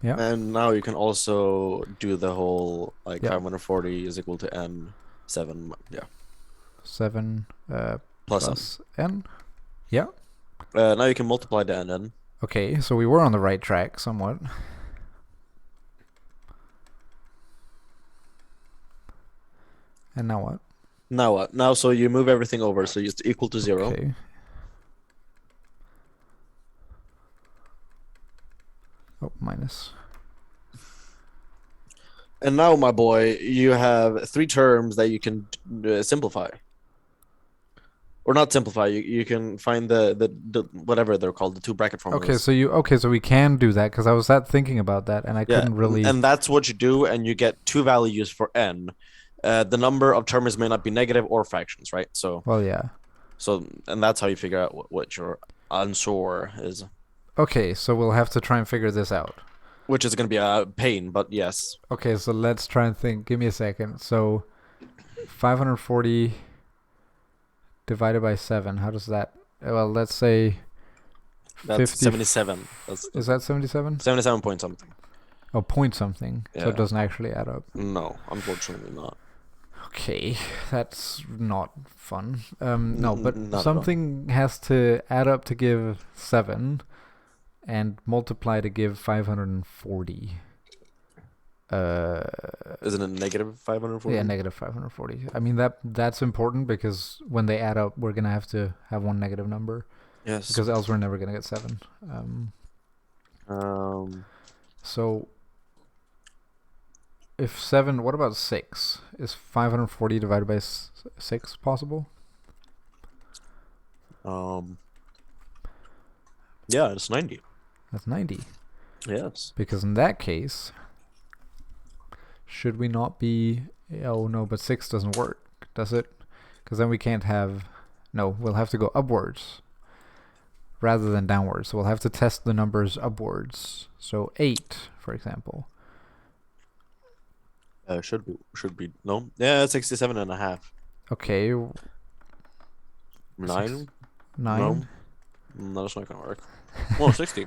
Yeah. And now you can also do the whole, like, Yeah. 540 is equal to n, 7, yeah. 7 Plus n. Yeah. Now you can multiply the n. Okay, so we were on the right track somewhat. And now what? Now what? Now, so you move everything over, so it's equal to 0. Okay. Oh, minus. And now, my boy, you have 3 terms that you can simplify. Or not simplify, you can find the whatever they're called, the 2 bracket formulas. Okay, so we can do that, because I was thinking about that, and I couldn't really... And that's what you do, and you get 2 values for n. The number of terms may not be negative or fractions, right? So, well, yeah. So, and that's how you figure out what your answer is. Okay, so we'll have to try and figure this out. Which is going to be a pain, but yes. Okay, so let's try and think. Give me a second. So 540 divided by 7. How does that... Well, let's say... That's 77. Is that 77? 77 point something. Oh, point something. Yeah. So it doesn't actually add up. No, unfortunately not. Okay, that's not fun. No, but not something has to add up to give 7 and multiply to give 540. Isn't it negative 540? Yeah, negative 540. I mean, that's important, because when they add up, we're going to have to have one negative number. Yes. Because else we're never going to get 7. So... If 7, what about 6? Is 540 divided by 6 possible? Yeah, it's 90. That's 90. Yes. Because in that case, should we not be... Oh, no, but 6 doesn't work, does it? Because then we can't have... No, we'll have to go upwards rather than downwards. So we'll have to test the numbers upwards. So 8, for example. Should be no. Yeah, 67.5. Okay. 9. 9. No, that's not gonna work. Oh, 60.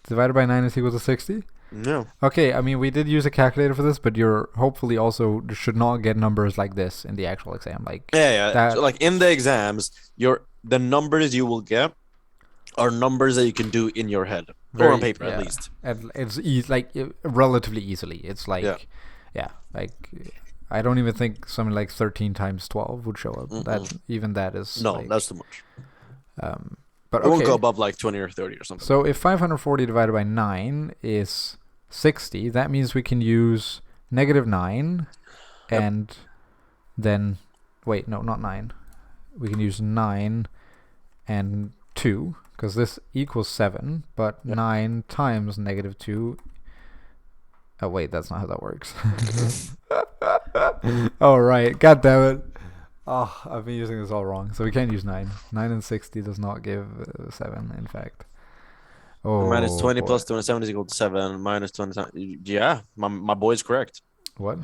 divided by 9 is equal to 60? No. Okay, I mean, we did use a calculator for this, but you're hopefully also should not get numbers like this in the actual exam. Like, Yeah. that- So, like in the exams, the numbers you will get are numbers that you can do in your head or on paper at least. And it's relatively easily. It's like, like I don't even think something like 13 times 12 would show up. That is no, like, that's too much. But it won't okay. go above like 20 or 30 or something. So if 540 divided by 9 is 60, that means we can use -9 and then wait, no, not 9. We can use 9 and 2 because this equals 7, but 9 times -2. Oh wait, that's not how that works. Oh right, god damn it. Oh, I've been using this all wrong. So we can't use 9. 9 and 60 does not give 7, in fact. Oh, minus 20 boy. plus 27 is equal to 7. Minus 27. Yeah, my boy's correct. What?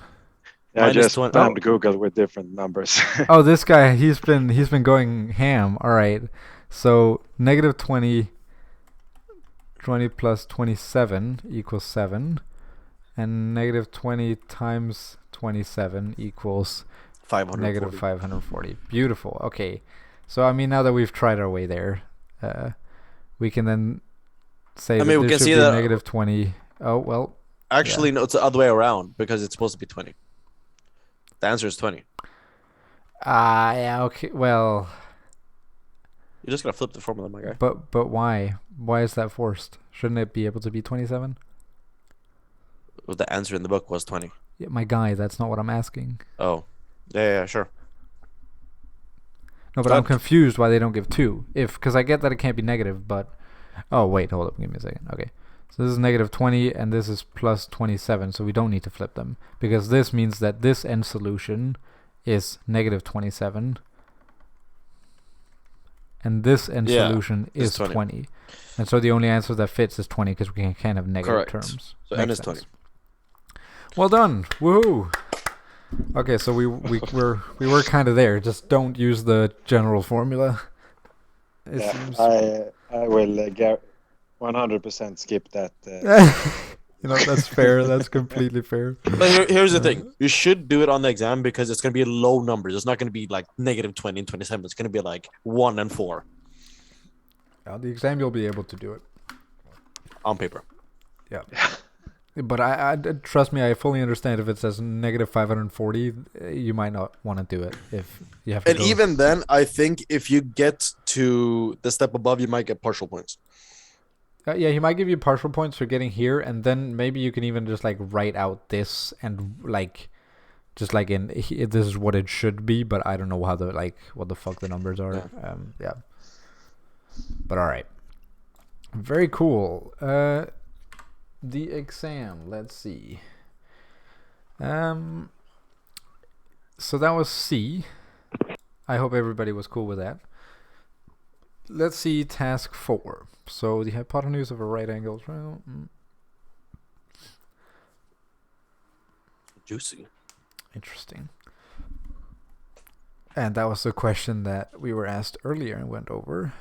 Yeah, I Minus just 20 found Google with different numbers. Oh, this guy, he's been going ham. All right. So -20 plus 27 equals 7. And -20 times 27 equals 540. -540. Beautiful. Okay. So, I mean, now that we've tried our way there, we can then say that we there can should see be that. -20. Oh, well. Actually, no, it's the other way around because it's supposed to be 20. The answer is 20. Yeah, okay. Well, You just gotta flip the formula, my guy. but why? Why is that forced? Shouldn't it be able to be 27? The answer in the book was 20. Yeah, my guy, that's not what I'm asking. Oh. Yeah, sure. No, but I'm confused why they don't give 2. Because I get that it can't be negative, but... Oh, wait, hold up. Give me a second. Okay. So this is -20, and this is plus 27, so we don't need to flip them. Because this means that this end solution is -27. And this end solution is 20. And so the only answer that fits is 20, because we can't have negative terms. So n is 20. Well done. Woohoo! Okay, so we were kind of there. Just don't use the general formula. Seems... I will 100% skip that. That's fair. That's completely fair. But here's the thing: you should do it on the exam because it's gonna be low numbers. It's not gonna be like -20 and 27. It's gonna be like 1 and 4. On the exam, you'll be able to do it on paper. Yeah. But I trust me, I fully understand if it says -540, you might not want to do it if you have to. And even then, I think if you get to the step above, you might get partial points. Yeah, he might give you partial points for getting here, and then maybe you can even just like write out this and like, just like this is what it should be, but I don't know how what the fuck the numbers are. Yeah. But all right, very cool. The exam, let's see. So that was C. I hope everybody was cool with that. Let's see task 4. So the hypotenuse of a right angle triangle. Juicy. Interesting. And that was the question that we were asked earlier and went over.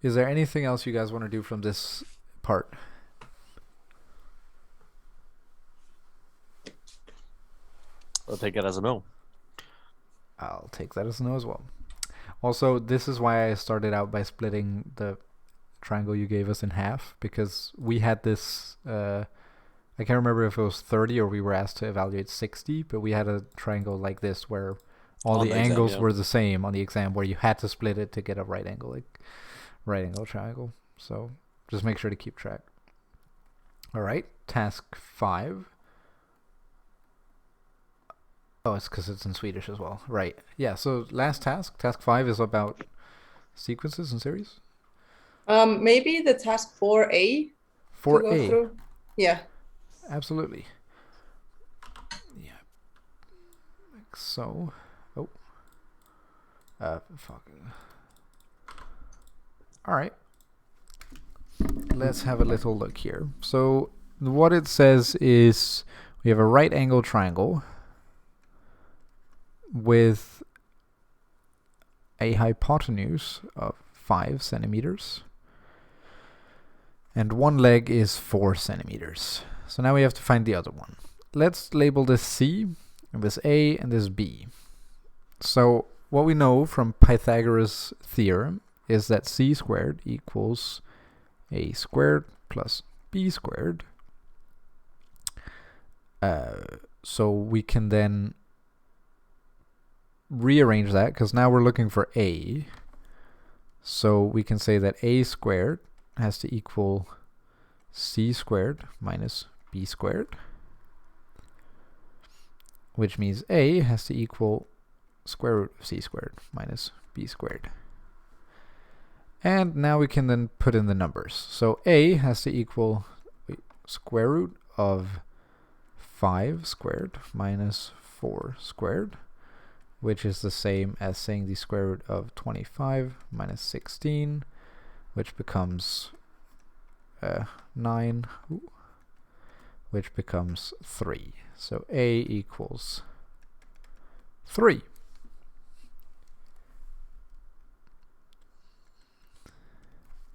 Is there anything else you guys want to do from this part? I'll take it as a no. I'll take that as a no as well. Also, this is why I started out by splitting the triangle you gave us in half, because we had this, I can't remember if it was 30 or we were asked to evaluate 60, but we had a triangle like this where all the angles were the same on the exam, where you had to split it to get a right angle, right angle triangle. So just make sure to keep track. All right, task 5. Oh, it's because it's in Swedish as well. Right. Yeah, so last task 5 is about sequences and series. Maybe the task 4A. 4A. Yeah. Absolutely. Yeah. Like so. Oh. Fuck. All right. Let's have a little look here. So what it says is we have a right angle triangle with a hypotenuse of 5 centimeters And one leg is 4 centimeters. So now we have to find the other one. Let's label this C, and this A, and this B. So what we know from Pythagoras' theorem is that C squared equals A squared plus B squared. So we can then rearrange that, because now we're looking for A. So we can say that A squared has to equal C squared minus B squared, which means A has to equal square root of C squared minus B squared. And now we can then put in the numbers. So A has to equal square root of 5 squared minus 4 squared, which is the same as saying the square root of 25 minus 16, which becomes 9, which becomes 3. So A equals 3.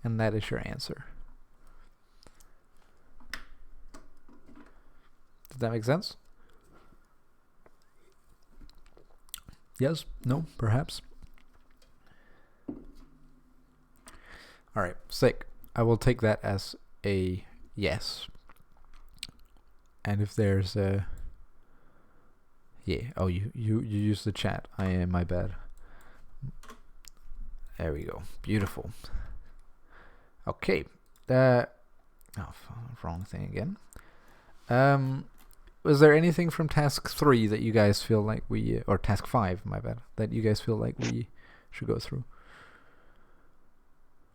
And that is your answer. Does that make sense? Yes? No? Perhaps? Alright, sick. I will take that as a yes. And if there's a... Yeah, oh, you use the chat. My bad. There we go. Beautiful. Okay. Wrong thing again. Was there anything from task 3 that you guys feel like we... Or task 5, my bad. That you guys feel like we should go through?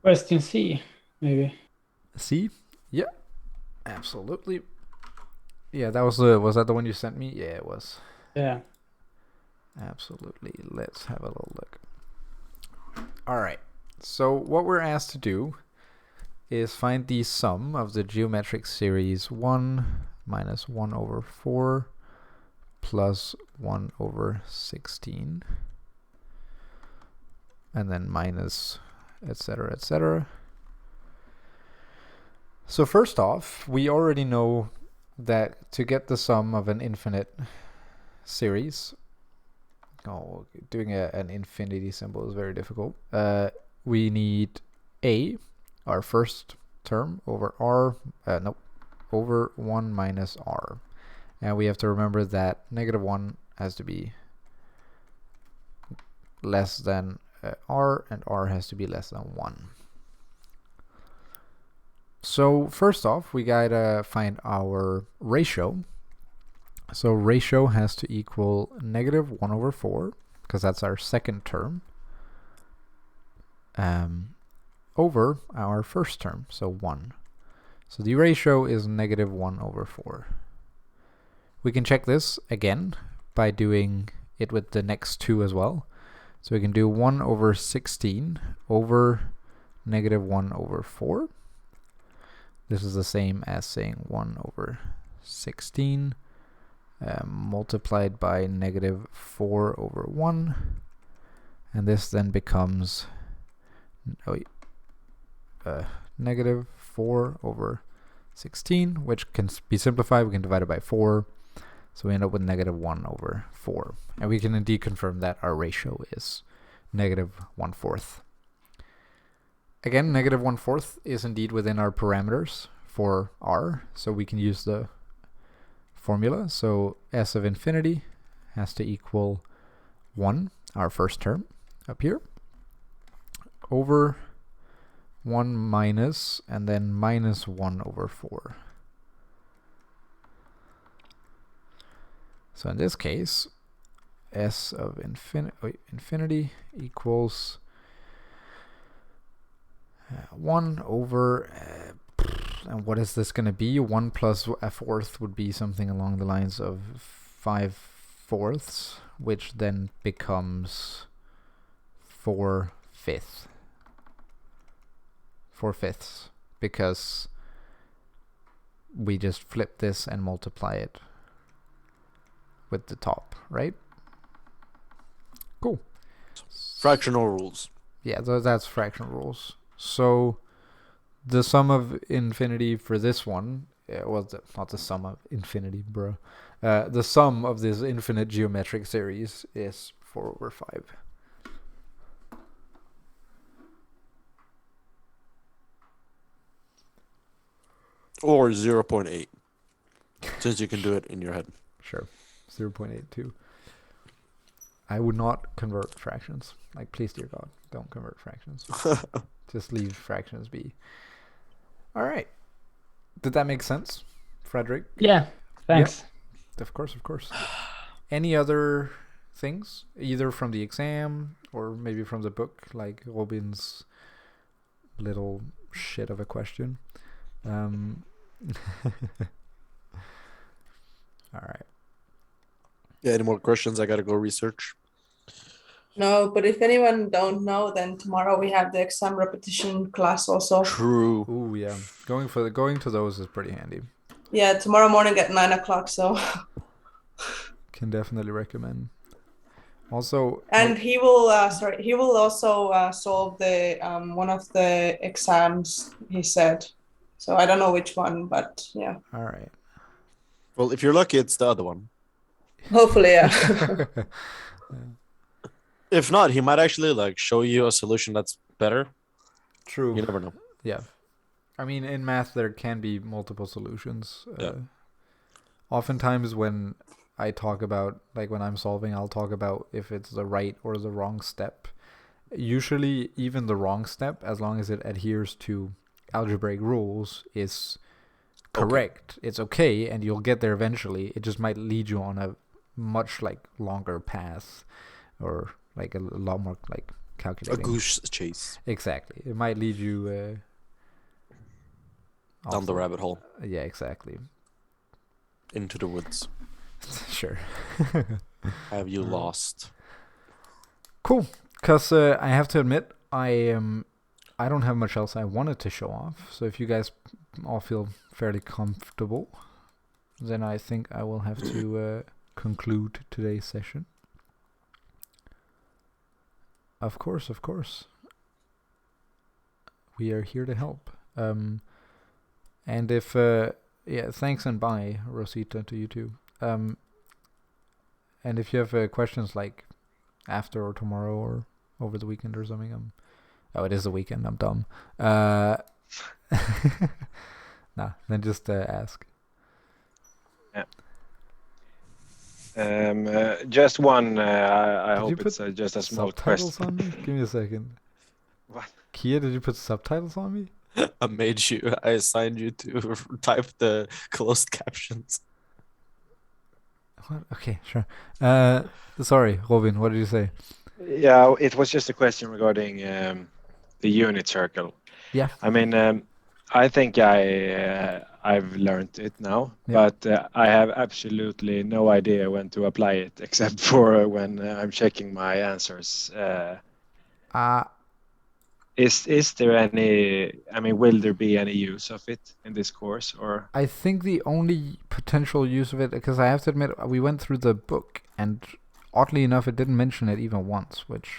Question C, maybe. C? Yeah. Absolutely. Yeah, that was that the one you sent me? Yeah, it was. Yeah. Absolutely. Let's have a little look. Alright. So what we're asked to do is find the sum of the geometric series 1 minus 1 over 4 plus 1 over 16, and then minus etc., etc. So first off, we already know that to get the sum of an infinite series, doing an infinity symbol is very difficult. We need A, our first term, over R, over 1 minus R. And we have to remember that negative 1 has to be less than R, and R has to be less than 1. So first off, we gotta find our ratio. So ratio has to equal negative 1 over 4, because that's our second term, over our first term, so 1. So the ratio is negative 1 over 4. We can check this again by doing it with the next 2 as well. So we can do 1 over 16 over negative 1 over 4. This is the same as saying 1 over 16 multiplied by negative 4 over 1. And this then becomes negative 4 over 16, which can be simplified. We can divide it by 4. So we end up with negative 1 over 4. And we can indeed confirm that our ratio is negative 1/4. Again, negative 1/4 is indeed within our parameters for R. So we can use the formula. So S of infinity has to equal 1, our first term up here, over 1 minus, and then minus 1 over 4. So in this case, S of infinity equals 1 over, and what is this going to be? 1 plus a fourth would be something along the lines of 5/4, which then becomes 4/5. 4/5, because we just flip this and multiply it with the top, right? Cool. Fractional rules. Yeah, that's fractional rules. So the sum of infinity for this one, not the sum of infinity, bro. The sum of this infinite geometric series is 4/5. Or 0.8. Since you can do it in your head. Sure. 0.82. I would not convert fractions. Like, please, dear God, don't convert fractions. Just leave fractions be. All right. Did that make sense, Frederick? Yeah, thanks. Yep. Of course. Any other things, either from the exam or maybe from the book, like Robin's little shit of a question? All right. Yeah, any more questions? I gotta go research. No, but if anyone don't know, then tomorrow we have the exam repetition class also. True. Ooh, yeah. Going to those is pretty handy. Yeah, tomorrow morning at 9 o'clock. So. Can definitely recommend. Also. And he will. He will also solve the one of the exams. He said. So I don't know which one, but yeah. All right. Well, if you're lucky, it's the other one. Hopefully, yeah. If not, he might actually like show you a solution that's better. True. You never know. Yeah. I mean, in math, there can be multiple solutions. Yeah. Oftentimes when I talk about, like when I'm solving, I'll talk about if it's the right or the wrong step. Usually, even the wrong step, as long as it adheres to algebraic rules, is correct. Okay. It's okay, and you'll get there eventually. It just might lead you on a much like longer path, or like a lot more like calculating. A goose chase. Exactly. It might lead you down the rabbit hole. Yeah, exactly. Into the woods. Sure. Have you lost? Cool. Because I have to admit, I don't have much else I wanted to show off. So if you guys all feel fairly comfortable, then I think I will have to conclude today's session. Of course. We are here to help. And if, thanks and bye, Rosita, to you too. And if you have questions like after or tomorrow or over the weekend or something, it is the weekend, I'm dumb. Nah, then just ask. Yeah. Just one. I hope it's just a small subtitles question. on me? Give me a second. What? Kia, did you put subtitles on me? I assigned you to type the closed captions. What? Okay, sure. Sorry, Robin, what did you say? Yeah, it was just a question regarding the unit circle. Yeah. I mean, I think I've learned it now, but I have absolutely no idea when to apply it, except for when I'm checking my answers. Is there any? I mean, will there be any use of it in this course, or? I think the only potential use of it, because I have to admit, we went through the book, and oddly enough, it didn't mention it even once, which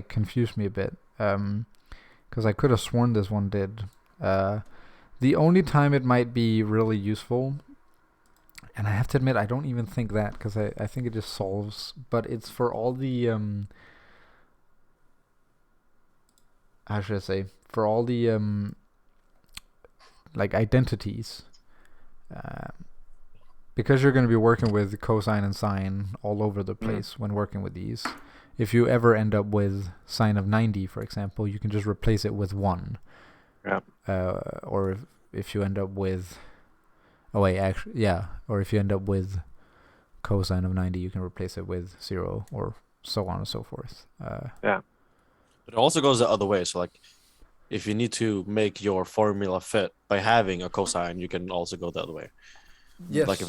confused me a bit. Because I could have sworn this one did. The only time it might be really useful, and I have to admit, I don't even think that, because I think it just solves, but it's for all the how should I say, for all the like identities, because you're going to be working with cosine and sine all over the place when working with these. If you ever end up with sine of 90, for example, you can just replace it with 1. Yeah. Or if you end up with or if you end up with cosine of 90, you can replace it with 0, or so on and so forth. It also goes the other way. So, like, if you need to make your formula fit by having a cosine, you can also go the other way. Yes. Like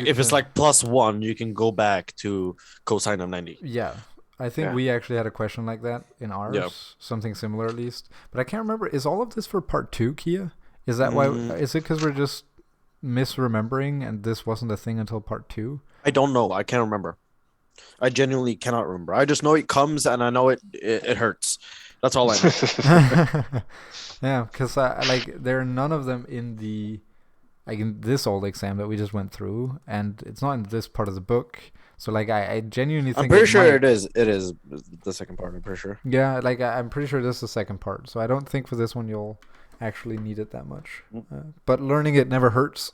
if it's like +1, you can go back to cosine of 90. Yeah. I think we actually had a question like that in ours, something similar at least. But I can't remember. Is all of this for part 2, Kia? Is that why? Is it because we're just misremembering and this wasn't a thing until part 2? I don't know. I can't remember. I genuinely cannot remember. I just know it comes and I know it hurts. That's all I know. Yeah, because like there are none of them in the like in this old exam that we just went through, and it's not in this part of the book. So like I genuinely think I'm pretty sure might, it is. It is the second part. I'm pretty sure. Yeah, like I'm pretty sure this is the second part. So I don't think for this one you'll actually need it that much. But learning it never hurts,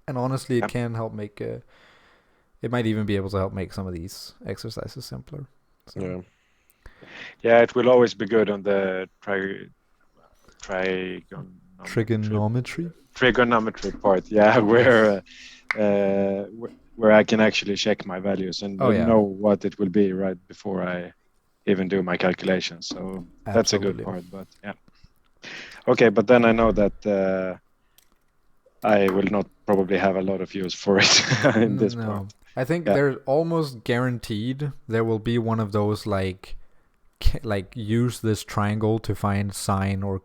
and honestly, it Yep. can help make. It might even be able to help make some of these exercises simpler. So. Yeah. Yeah, it will always be good on the trigonometry part. Yeah, where I can actually check my values and know what it will be right before I even do my calculations. So that's a good part. But yeah, okay. But then I know that I will not probably have a lot of use for it in this part. I think there's almost guaranteed there will be one of those like use this triangle to find sine or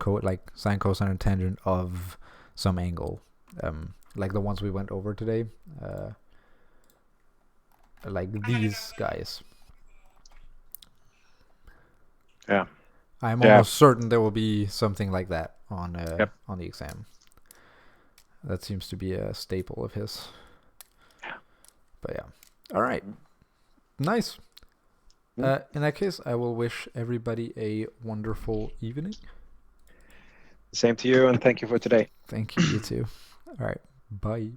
sine, cosine, and tangent of some angle, like the ones we went over today, like these guys. Yeah, I'm almost certain there will be something like that on the exam. That seems to be a staple of his. But yeah, all right, nice. In that case, I will wish everybody a wonderful evening. Same to you, and thank you for today. Thank you, you too. All right, bye.